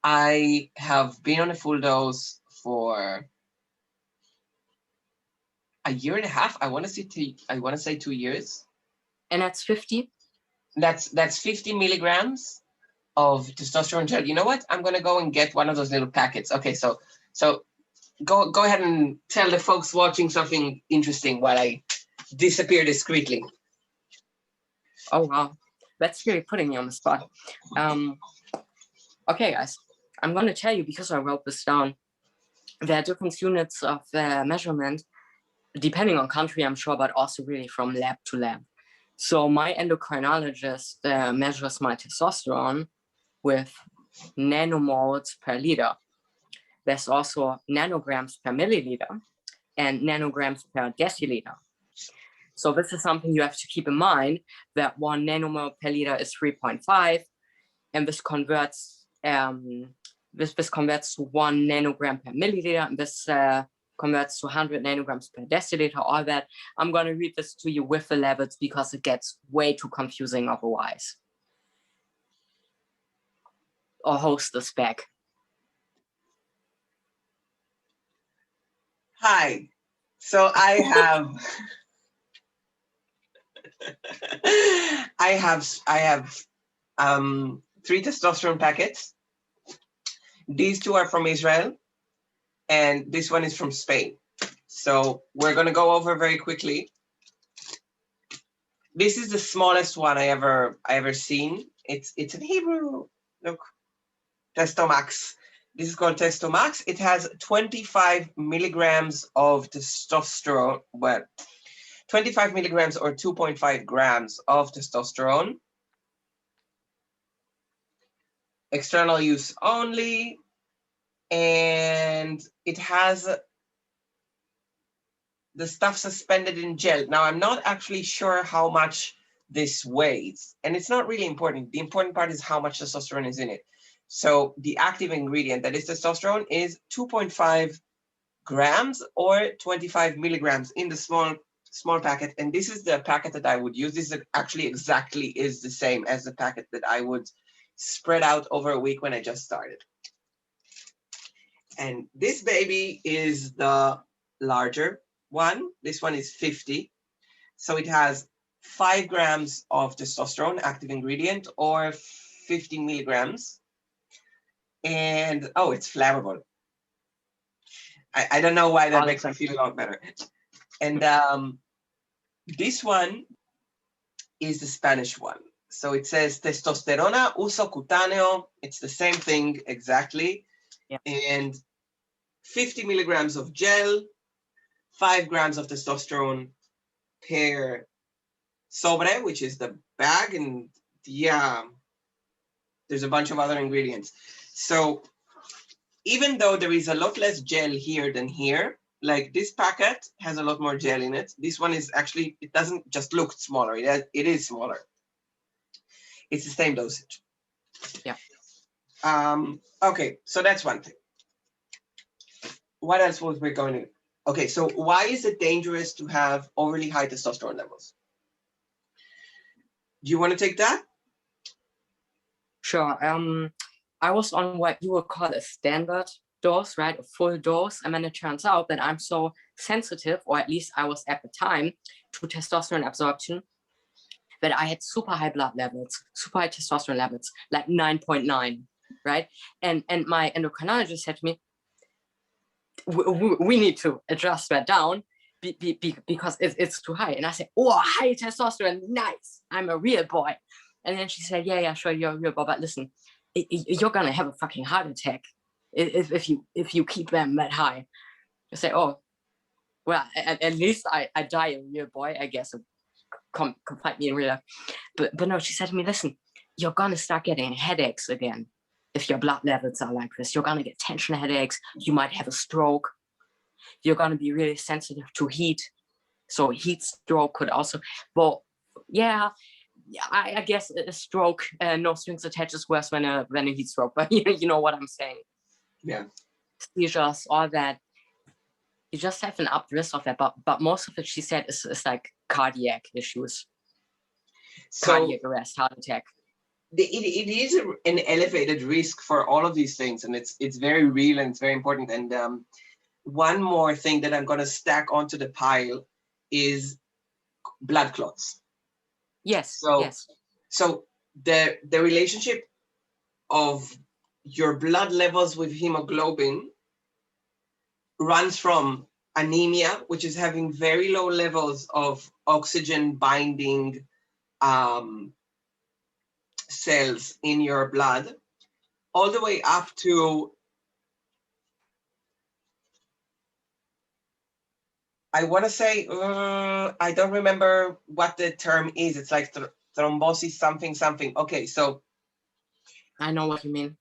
I have been on a full dose for a year and a half. I want to say 2 years. And that's 50? That's 50 milligrams of testosterone gel. You know what? I'm going to go and get one of those little packets. Okay, so go ahead and tell the folks watching something interesting while I disappear discreetly. Oh, wow. That's really putting me on the spot. Okay, guys. I'm going to tell you, because I wrote this down, there are different units of measurement, depending on country, I'm sure, but also really from lab to lab. So my endocrinologist measures my testosterone with nanomoles per liter. There's also nanograms per milliliter and nanograms per deciliter. So this is something you have to keep in mind, that 1 nanomole per liter is 3.5, and this converts this converts to 1 nanogram per milliliter, and this converts to 100 nanograms per deciliter, all that. I'm going to read this to you with the levels because it gets way too confusing otherwise. Or host this back. Hi. So I have 3 testosterone packets. These 2 are from Israel, and this one is from Spain. So we're going to go over very quickly. This is the smallest one I ever seen. It's in Hebrew. Look, Testomax. This is called Testomax. It has 25 milligrams of testosterone, well, 25 milligrams or 2.5 grams of testosterone. External use only. And it has the stuff suspended in gel. Now, I'm not actually sure how much this weighs, and it's not really important. The important part is how much testosterone is in it. So the active ingredient that is testosterone is 2.5 grams or 25 milligrams in the small packet. And this is the packet that I would use. This is actually exactly is the same as the packet that I would spread out over a week when I just started. And this baby is the larger one. This one is 50. So it has 5 grams of testosterone, active ingredient, or 15 milligrams. And oh, it's flammable. I don't know why that makes me feel a lot better. And this one is the Spanish one. So it says testosterona uso cutáneo. It's the same thing exactly. Yeah. And 50 milligrams of gel, 5 grams of testosterone per sobre, which is the bag. And yeah, there's a bunch of other ingredients. So even though there is a lot less gel here than here, like this packet has a lot more gel in it. This one is actually, it doesn't just look smaller. It is smaller. It's the same dosage. Yeah. Okay, so that's one thing. What else was we going to? Okay, so why is it dangerous to have overly high testosterone levels? Do you want to take that? Sure. I was on what you would call a standard dose, right? A full dose. And then it turns out that I'm so sensitive, or at least I was at the time, to testosterone absorption, that I had super high blood levels, super high testosterone levels, like 9.9, right? And my endocrinologist said to me, we need to adjust that down because it's too high. And I said, oh, high testosterone, nice. I'm a real boy. And then she said, yeah, sure, you're a real boy, but listen, you're gonna have a fucking heart attack if you keep them that high. I say, oh, well, at least I die a real boy, I guess. Come fight me in real life. But no, she said to me, listen, you're gonna start getting headaches again if your blood levels are like this. You're gonna get tension headaches. You might have a stroke. You're gonna be really sensitive to heat. So heat stroke could also, well, yeah, I guess a stroke, no strings attached, is worse than a heat stroke. But you know what I'm saying. Yeah. Seizures, all that. You just have an up risk of that, but most of it, she said, is like cardiac issues, so, cardiac arrest, heart attack. It is an elevated risk for all of these things, and it's very real and it's very important. And one more thing that I'm going to stack onto the pile is blood clots. Yes. So the relationship of your blood levels with hemoglobin runs from anemia, which is having very low levels of oxygen binding cells in your blood, all the way up to, I want to say, I don't remember what the term is. It's like thrombosis something. Okay, so I know what you mean.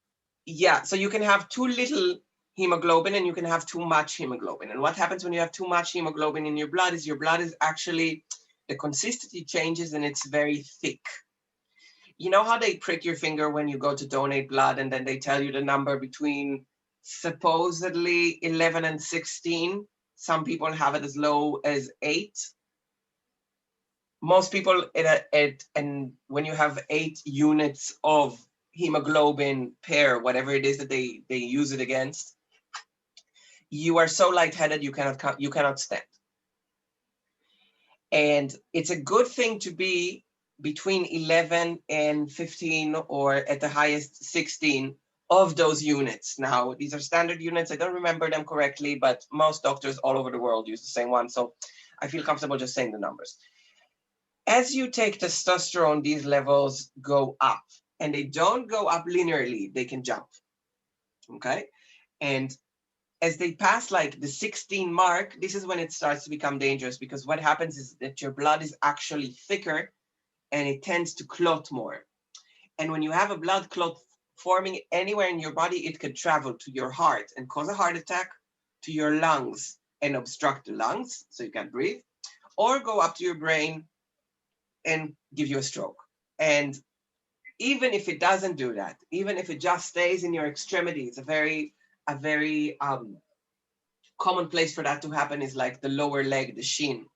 Yeah, so you can have too little hemoglobin and you can have too much hemoglobin. And what happens when you have too much hemoglobin in your blood is actually, the consistency changes and it's very thick. You know how they prick your finger when you go to donate blood and then they tell you the number between supposedly 11 and 16? Some people have it as low as 8. Most people, and when you have 8 units of hemoglobin per whatever it is that they use it against, you are so lightheaded you cannot stand. And it's a good thing to be between 11 and 15, or at the highest 16 of those units. Now, these are standard units. I don't remember them correctly, but most doctors all over the world use the same one. So I feel comfortable just saying the numbers. As you take testosterone, these levels go up, and they don't go up linearly. They can jump. Okay. And as they pass like the 16 mark, this is when it starts to become dangerous, because what happens is that your blood is actually thicker and it tends to clot more. And when you have a blood clot forming anywhere in your body, it could travel to your heart and cause a heart attack, to your lungs and obstruct the lungs so you can't breathe, or go up to your brain and give you a stroke. And even if it doesn't do that, even if it just stays in your extremities, a very common place for that to happen is like the lower leg, the shin.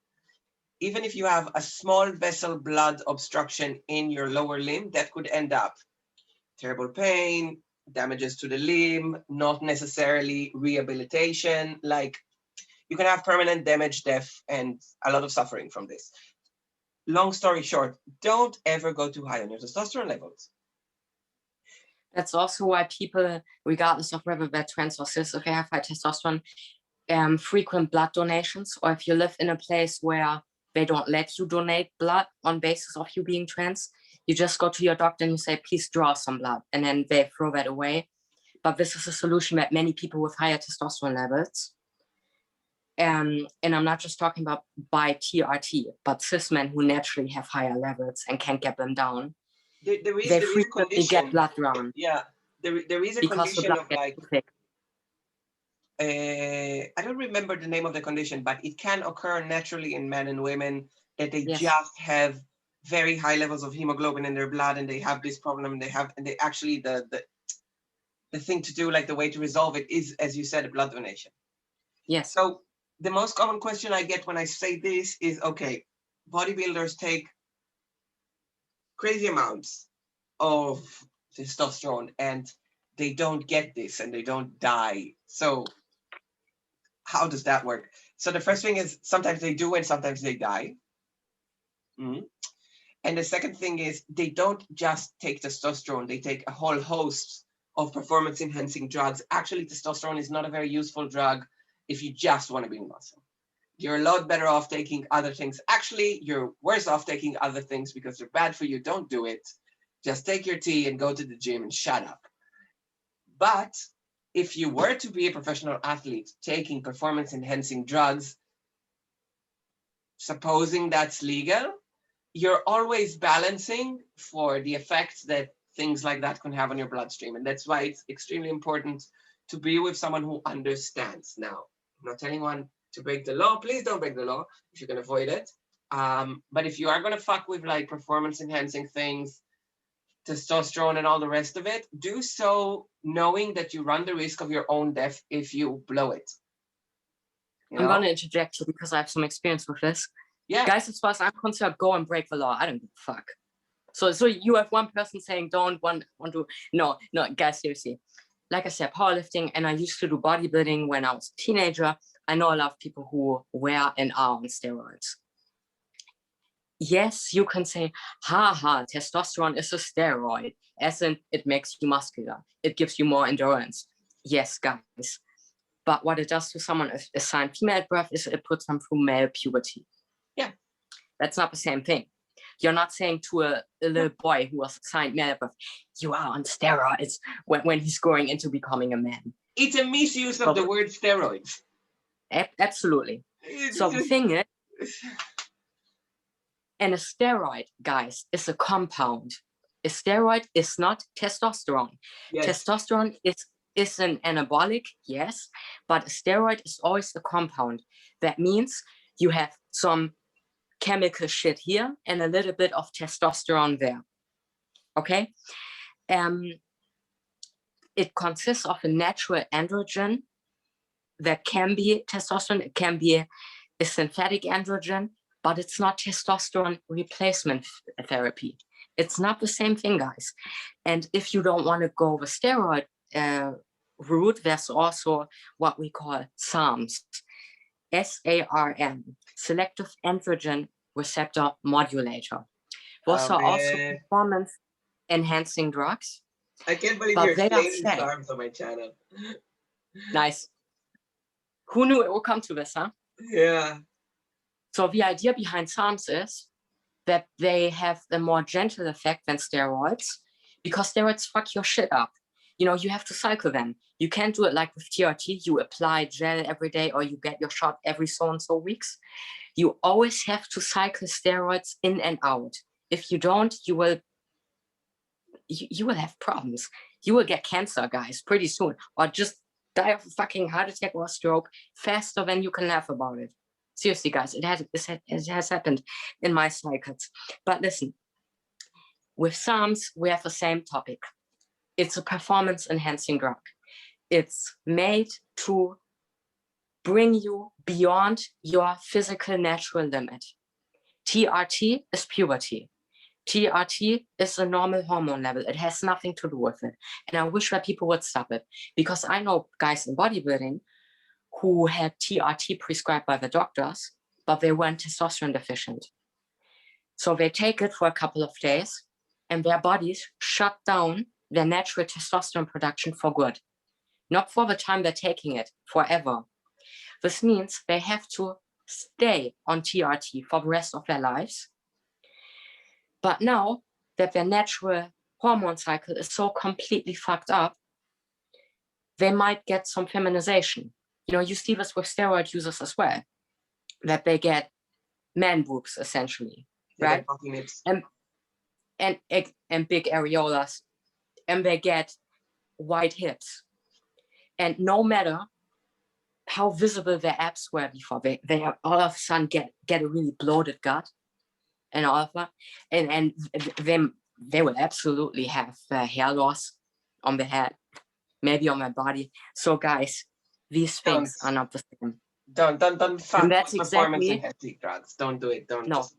Even if you have a small vessel blood obstruction in your lower limb, that could end up terrible pain, damages to the limb, not necessarily rehabilitation. Like, you can have permanent damage, death, and a lot of suffering from this. Long story short, don't ever go too high on your testosterone levels. That's also why people, regardless of whether they're trans or cis, if they have high testosterone, frequent blood donations, or if you live in a place where they don't let you donate blood on basis of you being trans, you just go to your doctor and you say, please draw some blood, and then they throw that away. But this is a solution that many people with higher testosterone levels, and I'm not just talking about by TRT, but cis men who naturally have higher levels and can't get them down, they frequently get blood drawn. Yeah, there is a condition of like, I don't remember the name of the condition, but it can occur naturally in men and women, that they just have very high levels of hemoglobin in their blood, and they have this problem, and they actually, the thing to do, like the way to resolve it is, as you said, a blood donation. Yes. So the most common question I get when I say this is, okay, bodybuilders take crazy amounts of testosterone and they don't get this and they don't die. So how does that work? So the first thing is, sometimes they do and sometimes they die. Mm-hmm. And the second thing is, they don't just take testosterone, they take a whole host of performance enhancing drugs. Actually, testosterone is not a very useful drug if you just want to build muscle. You're a lot better off taking other things. Actually, you're worse off taking other things because they're bad for you. Don't do it. Just take your tea and go to the gym and shut up. But if you were to be a professional athlete taking performance enhancing drugs, supposing that's legal, you're always balancing for the effects that things like that can have on your bloodstream. And that's why it's extremely important to be with someone who understands. Now, I'm not telling anyone to break the law. Please don't break the law if you can avoid it. But if you are going to fuck with like performance enhancing things, testosterone and all the rest of it, do so knowing that you run the risk of your own death if you blow it. I'm going to interject you because I have some experience with this. Yeah. Guys, as far as I'm concerned, go and break the law. I don't give a fuck. So you have one person saying don't want to. No, guys, seriously. Like I said, powerlifting, and I used to do bodybuilding when I was a teenager. I know a lot of people who were and are on steroids. Yes, you can say, testosterone is a steroid, as in it makes you muscular. It gives you more endurance. Yes, guys. But what it does to someone assigned female at birth is it puts them through male puberty. Yeah. That's not the same thing. You're not saying to a little boy who was assigned male at birth, you are on steroids when he's growing into becoming a man. It's a misuse of the word steroids. Absolutely. So the thing is, and a steroid, guys, is a compound. A steroid is not testosterone. Yes. Testosterone is an anabolic, yes, but a steroid is always a compound. That means you have some chemical shit here and a little bit of testosterone there. Okay? It consists of a natural androgen that can be testosterone, it can be a synthetic androgen, but it's not testosterone replacement therapy. It's not the same thing, guys. And if you don't want to go with steroid route, there's also what we call SARMs, SARM, selective androgen receptor modulator. Those are also performance enhancing drugs. I can't believe you're explaining SARMs on my channel. Nice. Who knew it would come to this, huh? Yeah. So the idea behind SARMs is that they have a more gentle effect than steroids, because steroids fuck your shit up. you know, you have to cycle them. You can't do it like with TRT. You apply gel every day or you get your shot every so and so weeks. You always have to cycle steroids in and out. If you don't, you will have problems. You will get cancer, guys, pretty soon, or just die of a fucking heart attack or stroke faster than you can laugh about it. Seriously, guys, it has happened in my cycles. But listen, with SARMs, we have the same topic. It's a performance-enhancing drug. It's made to bring you beyond your physical natural limit. TRT is puberty. TRT is a normal hormone level. It has nothing to do with it. And I wish that people would stop it, because I know guys in bodybuilding who had TRT prescribed by the doctors, but they weren't testosterone deficient. So they take it for a couple of days and their bodies shut down their natural testosterone production for good. Not for the time they're taking it, forever. This means they have to stay on TRT for the rest of their lives. But now that their natural hormone cycle is so completely fucked up, they might get some feminization. You know, you see this with steroid users as well, that they get man boobs essentially, right? And big areolas, and they get wide hips. And no matter how visible their abs were before, they all of a sudden get a really bloated gut, and all of that, and they will absolutely have hair loss on the head, maybe on my body. So guys, these things are not the same. Don't fuck with performance enhancing drugs. Don't do it. Don't. No. Just,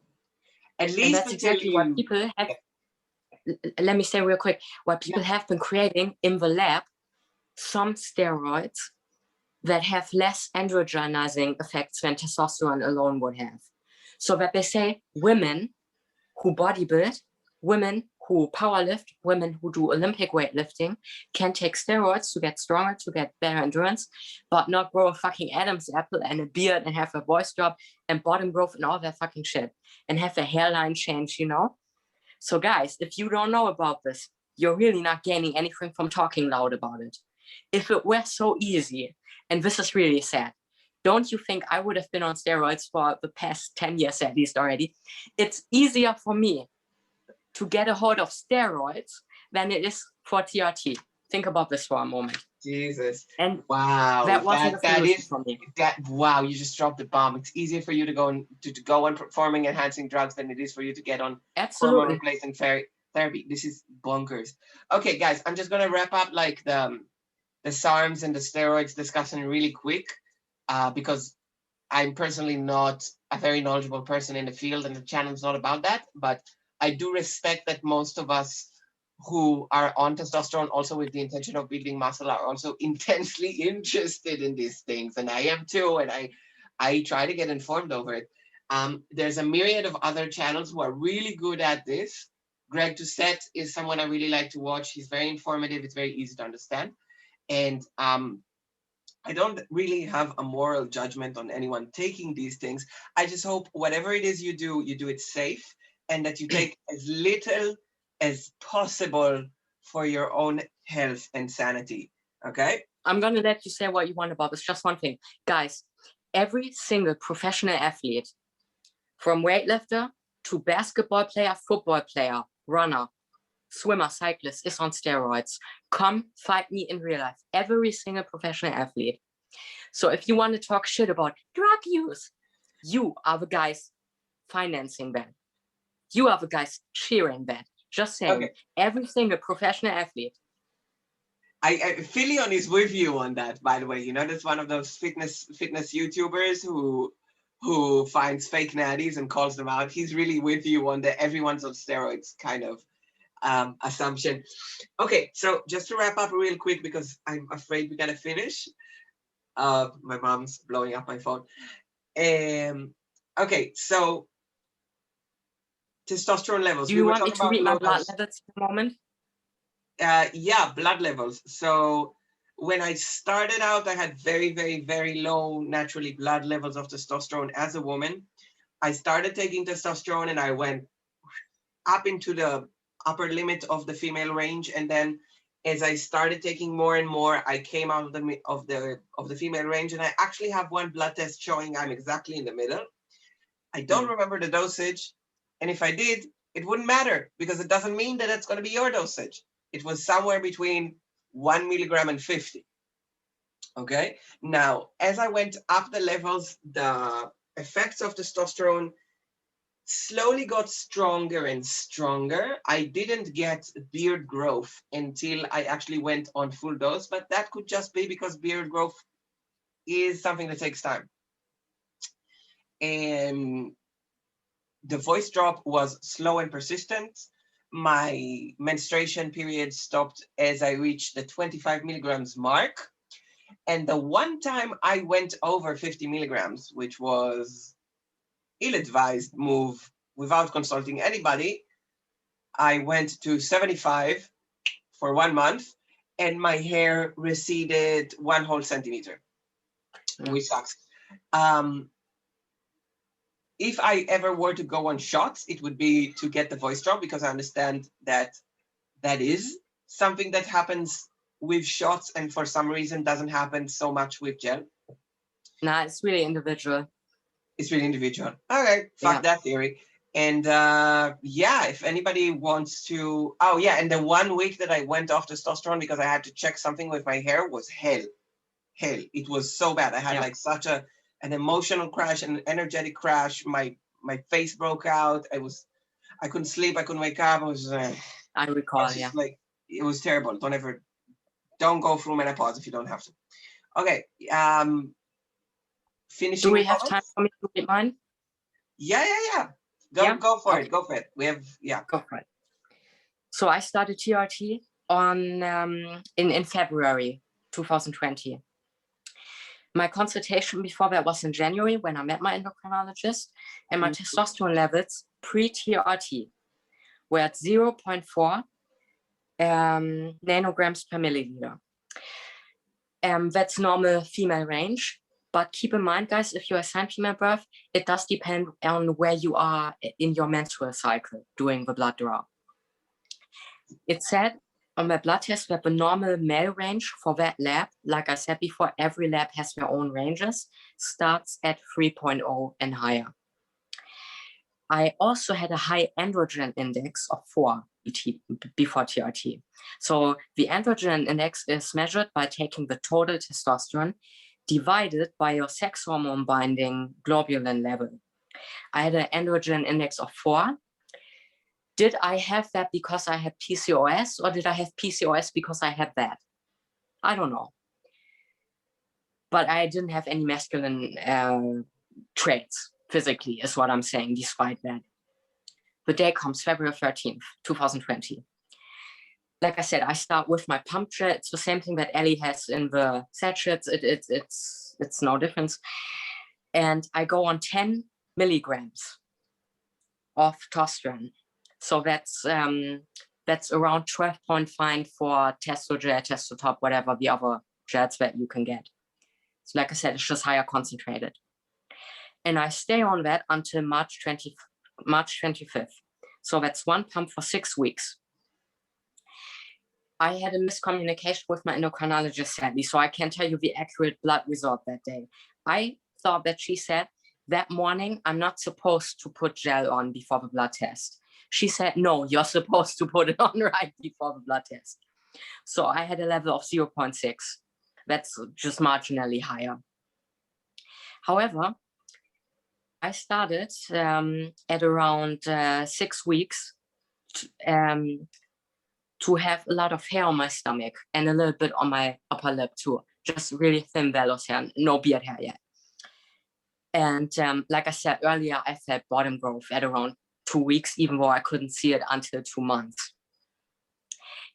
at least and that's exactly what people have. Let me say real quick, what people have been creating in the lab, some steroids that have less androgenizing effects than testosterone alone would have. So that they say women who bodybuild, women who powerlift, women who do Olympic weightlifting can take steroids to get stronger, to get better endurance, but not grow a fucking Adam's apple and a beard and have a voice drop and bottom growth and all that fucking shit and have a hairline change, you know? So guys, if you don't know about this, you're really not gaining anything from talking loud about it. If it were so easy, and this is really sad, don't you think I would have been on steroids for the past 10 years at least already? It's easier for me to get a hold of steroids than it is for TRT. Think about this for a moment. Jesus. And wow, that wasn't that is for me. Wow, you just dropped the bomb. It's easier for you to go on performing enhancing drugs than it is for you to get on hormone replacement therapy. This is bonkers. Okay, guys, I'm just gonna wrap up like the SARMs and the steroids discussion really quick, because I'm personally not a very knowledgeable person in the field, and the channel's not about that. But I do respect that most of us who are on testosterone also with the intention of building muscle are also intensely interested in these things, and I am too, and I try to get informed over it. There's a myriad of other channels who are really good at this. Greg Doucette is someone I really like to watch. He's very informative. It's very easy to understand. And I don't really have a moral judgment on anyone taking these things. I just hope whatever it is you do it safe, and that you take as little as possible for your own health and sanity. Okay? I'm going to let you say what you want about this. Just one thing. Guys, every single professional athlete, from weightlifter to basketball player, football player, runner, swimmer, cyclist, is on steroids. Come fight me in real life. Every single professional athlete. So if you want to talk shit about drug use, you are the guys financing that. You are the guys cheering that. Just saying, okay. Every single professional athlete. Filion is with you on that, by the way. You know, that's one of those fitness YouTubers who finds fake natties and calls them out. He's really with you on the everyone's on steroids kind of assumption. Okay, so just to wrap up real quick, because I'm afraid we gotta finish. My mom's blowing up my phone. Okay, so testosterone levels. Do you want me to read my blood levels at the moment? Yeah, blood levels. So when I started out, I had very, very, very low naturally blood levels of testosterone as a woman. I started taking testosterone and I went up into the upper limit of the female range. And then As I started taking more and more, I came out of the female range, and I actually have one blood test showing I'm exactly in the middle. I don't remember the dosage, and if I did, it wouldn't matter because it doesn't mean that it's going to be your dosage. It was somewhere between 1 milligram and 50. Okay. Now, as I went up the levels, the effects of testosterone slowly got stronger and stronger. I didn't get beard growth until I actually went on full dose, but that could just be because beard growth is something that takes time. And the voice drop was slow and persistent. My menstruation period stopped as I reached the 25 milligrams mark. And the one time I went over 50 milligrams, which was ill-advised move without consulting anybody, I went to 75 for 1 month, and my hair receded 1 whole centimeter, which sucks. If I ever were to go on shots, it would be to get the voice drop, because I understand that that is something that happens with shots and for some reason doesn't happen so much with gel. Nah, it's really individual. It's really individual. Okay, fuck that theory. And yeah, if anybody wants to, oh yeah, and the 1 week that I went off testosterone because I had to check something with my hair was hell. It was so bad. I had like such an emotional crash, an energetic crash. My face broke out. I couldn't sleep. I couldn't wake up. I recall. Like, it was terrible. Don't go through menopause if you don't have to. Okay. Finishing. Do we have time for me to read mine? Yeah. Go for it. Go for it. We have, Go for it. So I started TRT on in February 2020. My consultation before that was in January when I met my endocrinologist, and my testosterone levels pre-TRT were at 0.4 nanograms per milliliter. That's normal female range. But keep in mind, guys, if you're assigned female birth, it does depend on where you are in your menstrual cycle during the blood draw. It said on my blood test that the normal male range for that lab, like I said before, every lab has their own ranges, starts at 3.0 and higher. I also had a high androgen index of 4 before TRT. So the androgen index is measured by taking the total testosterone divided by your sex hormone binding globulin level. I had an androgen index of 4. Did I have that because I had PCOS, or did I have PCOS because I had that? I don't know. But I didn't have any masculine traits physically, is what I'm saying, despite that. The day comes February 13th, 2020. Like I said, I start with my pump gel. It's the same thing that Ellie has in the sachets. It's no difference. And I go on 10 milligrams of testosterone. So that's around 12.5 for Testogel, Testotop, whatever the other gels that you can get. So like I said, it's just higher concentrated. And I stay on that until March 25th. So that's 1 pump for 6 weeks. I had a miscommunication with my endocrinologist, sadly, so I can't tell you the accurate blood result that day. I thought that she said that morning, I'm not supposed to put gel on before the blood test. She said, no, you're supposed to put it on right before the blood test. So I had a level of 0.6. That's just marginally higher. However, I started at around 6 weeks to have a lot of hair on my stomach and a little bit on my upper lip too. Just really thin vellus hair, no beard hair yet. And like I said earlier, I felt bottom growth at around 2 weeks, even though I couldn't see it until 2 months.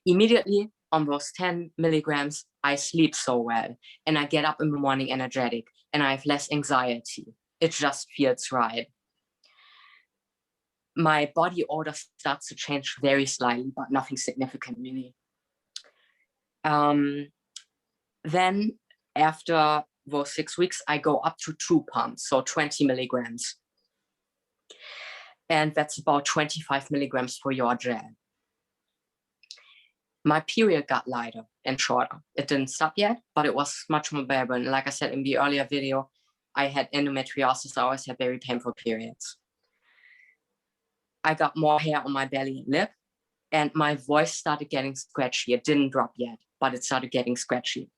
Immediately on those 10 milligrams, I sleep so well, and I get up in the morning energetic, and I have less anxiety. It just feels right. My body odor starts to change very slightly, but nothing significant really. Then after those 6 weeks, I go up to 2 pumps, so 20 milligrams. And that's about 25 milligrams for your gel. my period got lighter and shorter. It didn't stop yet, but it was much more bearable. And like I said in the earlier video, I had endometriosis. I always had very painful periods. I got more hair on my belly and lip, and my voice started getting scratchy. It didn't drop yet, but it started getting scratchy.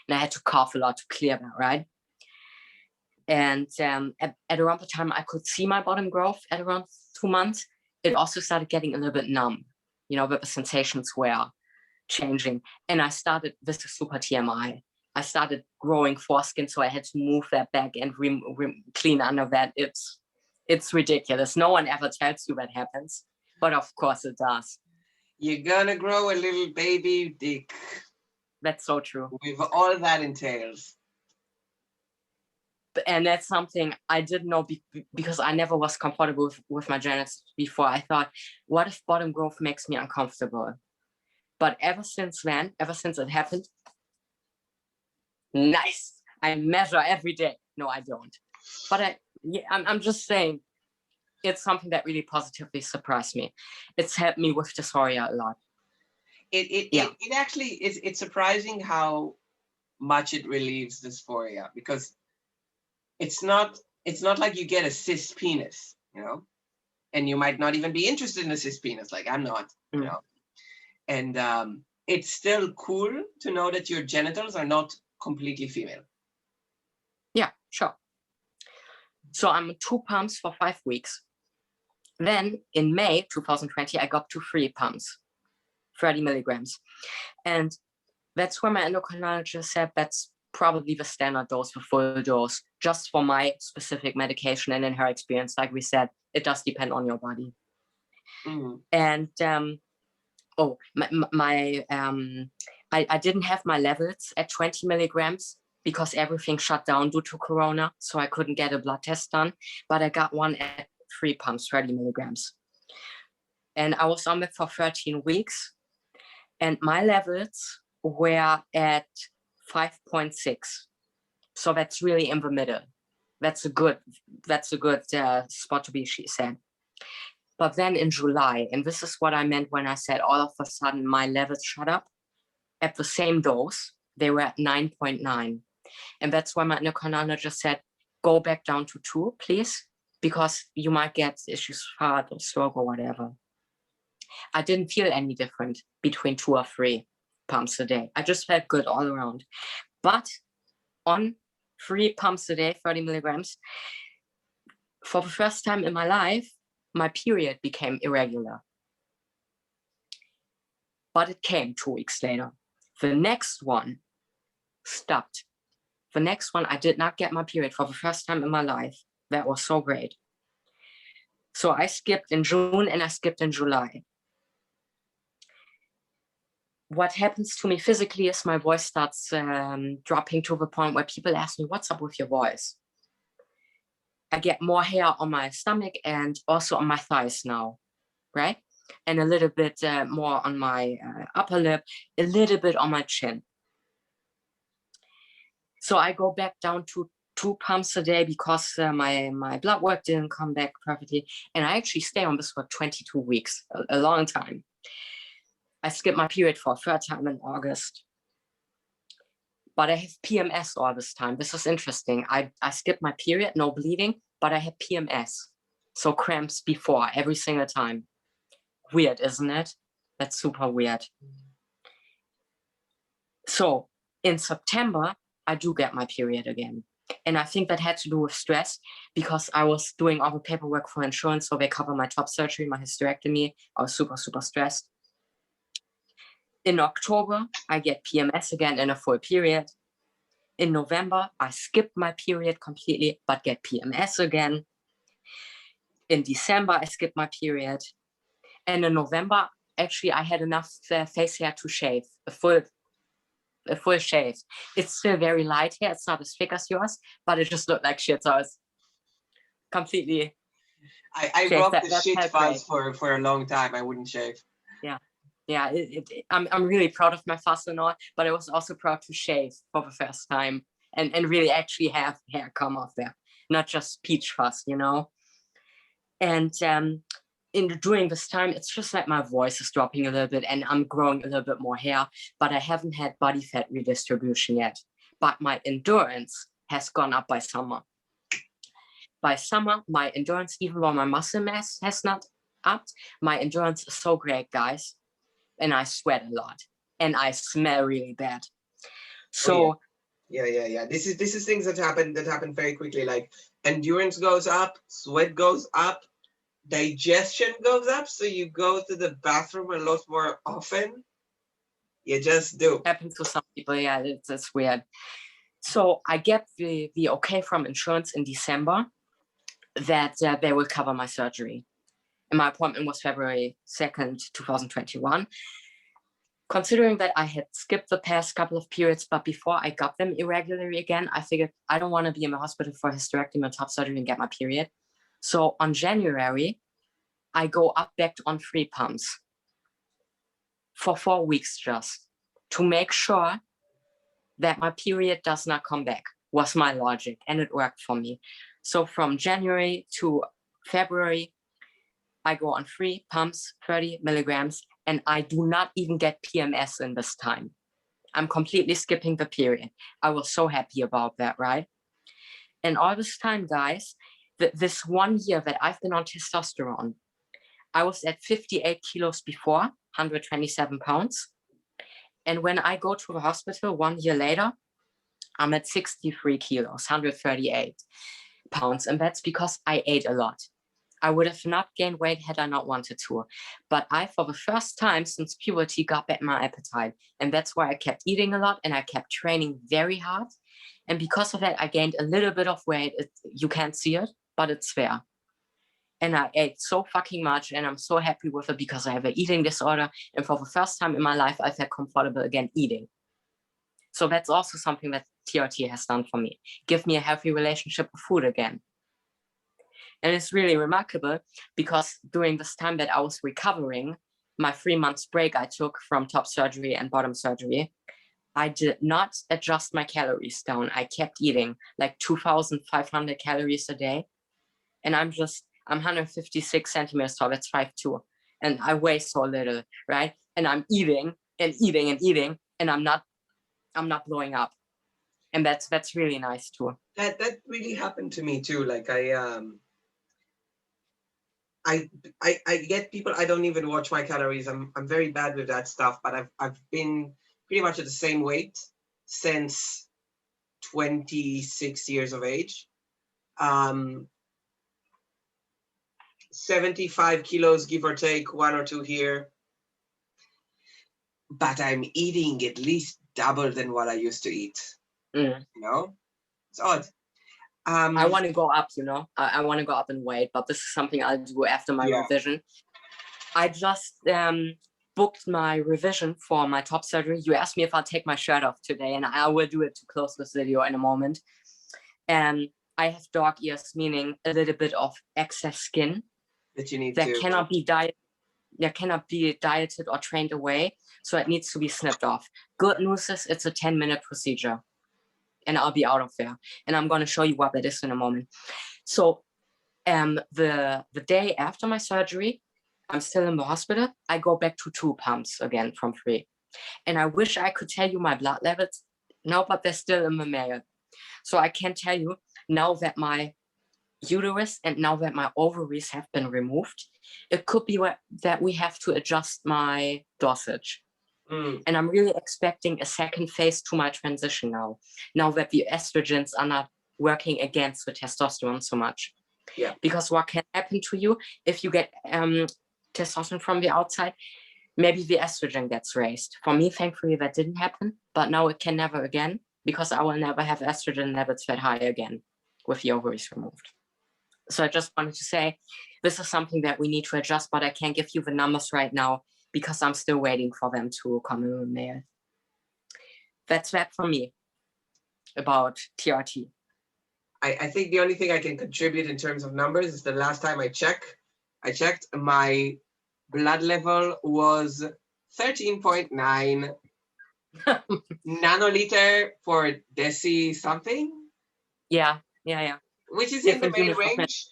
And I had to cough a lot to clear that, right? And at around the time I could see my bottom growth at around 2 months, it also started getting a little bit numb, you know, but the sensations were changing. And I started, this is super TMI, I started growing foreskin, so I had to move that back and clean under that. It's ridiculous. No one ever tells you that happens, but of course it does. You're gonna grow a little baby dick. That's so true. With all that entails. And that's something I didn't know because I never was comfortable with my genetics before. I thought, what if bottom growth makes me uncomfortable? But ever since then, ever since it happened, nice. I measure every day. No, I don't. But I'm just saying, it's something that really positively surprised me. It's helped me with dysphoria a lot. It actually is. It's surprising how much it relieves dysphoria, because it's not like you get a cis penis, you know, and you might not even be interested in a cis penis, like I'm not, you know. And it's still cool to know that your genitals are not completely female. Yeah, sure. So I'm 2 pumps for 5 weeks. Then in May 2020, I got to 3 pumps, 30 milligrams. And that's where my endocrinologist said that's probably the standard dose, the full dose, just for my specific medication. And in her experience, like we said, it does depend on your body. And I didn't have my levels at 20 milligrams because everything shut down due to Corona. So I couldn't get a blood test done, but I got one at 3 pumps, 30 milligrams. And I was on it for 13 weeks. And my levels were at 5.6. So that's really in the middle. That's a good spot to be, she said. But then in July, and this is what I meant when I said all of a sudden my levels shot up, at the same dose, they were at 9.9. And that's why my endocrinologist said, go back down to 2, please, because you might get issues with heart or stroke or whatever. I didn't feel any different between 2 or 3 pumps a day. I just felt good all around. But on 3 pumps a day, 30 milligrams, for the first time in my life, my period became irregular. But it came 2 weeks later. The next one stopped. The next one, I did not get my period for the first time in my life. That was so great. So I skipped in June and I skipped in July. What happens to me physically is my voice starts dropping to the point where people ask me, what's up with your voice? I get more hair on my stomach and also on my thighs now, right? And a little bit more on my upper lip, a little bit on my chin. So I go back down to 2 pumps a day because my blood work didn't come back perfectly. And I actually stay on this for 22 weeks, a long time. I skipped my period for a 3rd time in August. But I have PMS all this time. This is interesting. I skipped my period, no bleeding, but I had PMS. So cramps before every single time. Weird, isn't it? That's super weird. So in September, I do get my period again. And I think that had to do with stress because I was doing all the paperwork for insurance. So they cover my top surgery, my hysterectomy. I was super, super stressed. In October, I get PMS again in a full period. In November, I skip my period completely, but get PMS again. In December, I skip my period. And in November, actually, I had enough face hair to shave, a full shave. It's still very light hair. It's not as thick as yours, but it just looked like shit. So I was completely. I rocked the shit fuzz for a long time. I wouldn't shave. Yeah, I'm really proud of my fuzz and all, but I was also proud to shave for the first time and really actually have hair come off there, not just peach fuzz, you know. And during this time, it's just like my voice is dropping a little bit and I'm growing a little bit more hair, but I haven't had body fat redistribution yet. But my endurance has gone up by summer. By summer, my endurance, even though my muscle mass has not upped, my endurance is so great, guys. And I sweat a lot and I smell really bad. So yeah. This is things that happen very quickly. Like endurance goes up, sweat goes up, digestion goes up, so you go to the bathroom a lot more often. You just do. Happens to some people, yeah, it's weird. So I get the okay from insurance in December that they will cover my surgery. And my appointment was February 2nd, 2021. Considering that I had skipped the past couple of periods, but before I got them irregularly again, I figured I don't want to be in the hospital for hysterectomy or top surgery and get my period. So on January, I go up back on 3 pumps for 4 weeks just to make sure that my period does not come back, was my logic, and it worked for me. So from January to February, I go on 3 pumps, 30 milligrams, and I do not even get PMS in this time. I'm completely skipping the period. I was so happy about that, right? And all this time, guys, this 1 year that I've been on testosterone, I was at 58 kilos before, 127 pounds. And when I go to the hospital 1 year later, I'm at 63 kilos, 138 pounds. And that's because I ate a lot. I would have not gained weight had I not wanted to. But I, for the first time since puberty, got back my appetite. And that's why I kept eating a lot and I kept training very hard. And because of that, I gained a little bit of weight. You can't see it, but it's there. And I ate so fucking much and I'm so happy with it because I have an eating disorder. And for the first time in my life, I felt comfortable again eating. So that's also something that TRT has done for me. Give me a healthy relationship with food again. And it's really remarkable because during this time that I was recovering, my 3 months break I took from top surgery and bottom surgery, I did not adjust my calories down. I kept eating like 2,500 calories a day. And I'm 156 centimeters tall, that's 5'2". And I weigh so little, right? And I'm eating and eating and eating, and I'm not blowing up. And that's really nice too. That really happened to me too. Like I get people, I don't even watch my calories. I'm very bad with that stuff, but I've been pretty much at the same weight since 26 years of age. 75 kilos, give or take 1 or 2 here. But I'm eating at least double than what I used to eat. You know? It's odd. I want to go up, I want to go up in weight, but this is something I'll do after my revision. I just booked my revision for my top surgery. You asked me if I'll take my shirt off today, and I will do it to close this video in a moment. And I have dog ears, meaning a little bit of excess skin that you need that cannot be dieted or trained away. So it needs to be snipped off. Good news is it's a 10-minute procedure. And I'll be out of there. And I'm going to show you what that is in a moment. So the day after my surgery, I'm still in the hospital. I go back to 2 pumps again from 3. And I wish I could tell you my blood levels. No, but they're still in the mail. So I can tell you now that my uterus and now that my ovaries have been removed, it could be that we have to adjust my dosage. And I'm really expecting a second phase to my transition now that the estrogens are not working against the testosterone so much. Yeah. Because what can happen to you if you get testosterone from the outside, maybe the estrogen gets raised. For me, thankfully, that didn't happen, but now it can never again because I will never have estrogen levels that high again with the ovaries removed. So I just wanted to say, this is something that we need to adjust, but I can't give you the numbers right now because I'm still waiting for them to come in the mail. That's that for me about TRT. I think the only thing I can contribute in terms of numbers is the last time I checked, my blood level was 13.9 nanoliter for deci something. Yeah. Which is in the main range.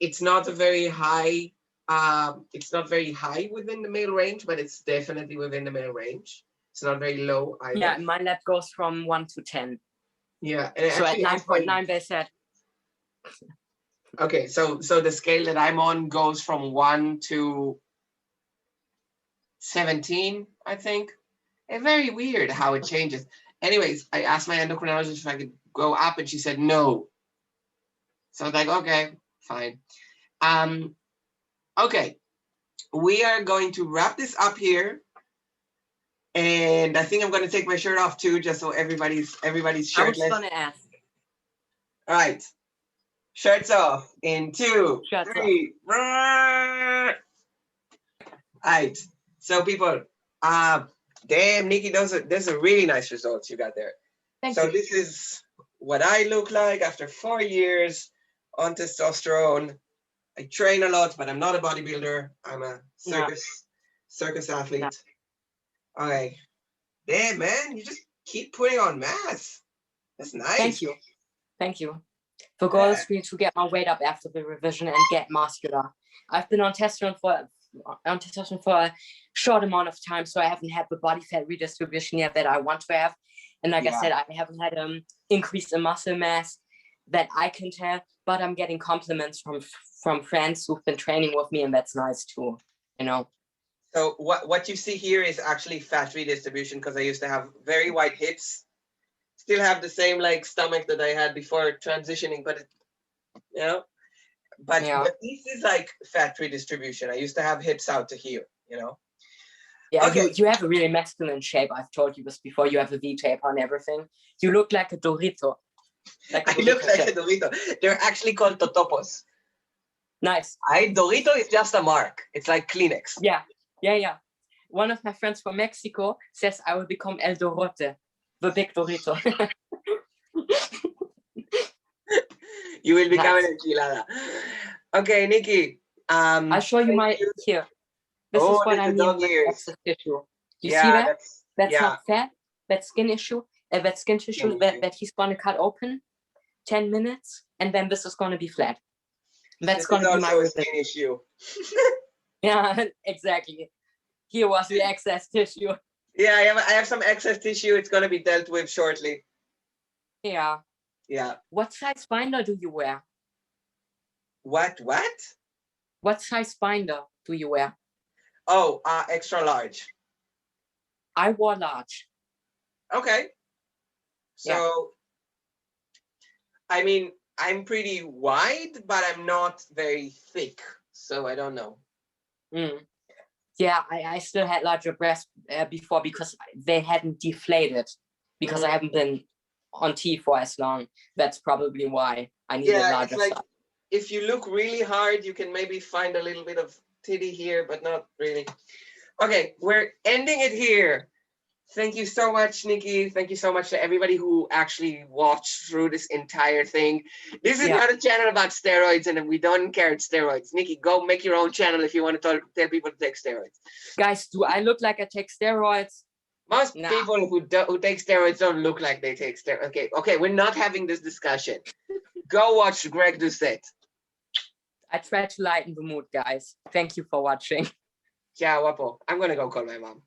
It's not a very high It's not very high within the male range, but it's definitely within the male range. It's not very low either. Yeah, my lab goes from 1 to 10. Yeah, and So at actually, 9.9, they said. Okay, so the scale that I'm on goes from 1 to 17, I think. And very weird how it changes. Anyways, I asked my endocrinologist if I could go up, and she said no. So I was like, okay, fine. Okay, we are going to wrap this up here. And I think I'm going to take my shirt off too, just so everybody's shirtless. I was going to ask. All right. Shirts off in 2, Shirts 3. All right. So people, damn, Niki, those are really nice results you got there. Thank you. This is what I look like after 4 years on testosterone. I train a lot, but I'm not a bodybuilder. I'm a circus athlete. No. Okay. Damn, man, you just keep putting on mass. That's nice. Thank you. Thank you. The goal is really to get my weight up after the revision and get muscular. I've been on testosterone for a short amount of time, so I haven't had the body fat redistribution yet that I want to have. And like I said, I haven't had increase in muscle mass that I can tell, but I'm getting compliments from friends who've been training with me, and that's nice too, you know. So what you see here is actually fat redistribution, because I used to have very wide hips. Still have the same like stomach that I had before transitioning, but but this is like fat redistribution. I used to have hips out to here, you know. Yeah, okay. You have a really masculine shape. I've told you this before. You have a V tape on everything. You look like a Dorito. I look like a Dorito. They're actually called totopos. Nice. Dorito is just a mark. It's like Kleenex. Yeah. One of my friends from Mexico says I will become El Dorote, the big Dorito. You will become an enchilada. Okay, Niki. I'll show you my here. This is what I mean with excess tissue. You see that? That's not fat. That's skin issue. That skin tissue that he's going to cut open 10 minutes, and then this is going to be flat. That's going to be my skin issue. Yeah, exactly. Here was the excess tissue. Yeah, I have some excess tissue. It's going to be dealt with shortly. Yeah. Yeah. What size binder do you wear? What? What size binder do you wear? Oh, extra large. I wore large. Okay. So, I mean, I'm pretty wide, but I'm not very thick. So I don't know. Yeah, I still had larger breasts before because they hadn't deflated, because I haven't been on T for as long. That's probably why I needed larger size. If you look really hard, you can maybe find a little bit of titty here, but not really. Okay, we're ending it here. Thank you so much, Niki. Thank you so much to everybody who actually watched through this entire thing. This is not a channel about steroids, and we don't care steroids. Niki, go make your own channel if you want to tell people to take steroids. Guys, do I look like I take steroids? Most people who take steroids don't look like they take steroids. Okay, we're not having this discussion. Go watch Greg Doucette. I try to lighten the mood, guys. Thank you for watching. Ciao, guapo. I'm going to go call my mom.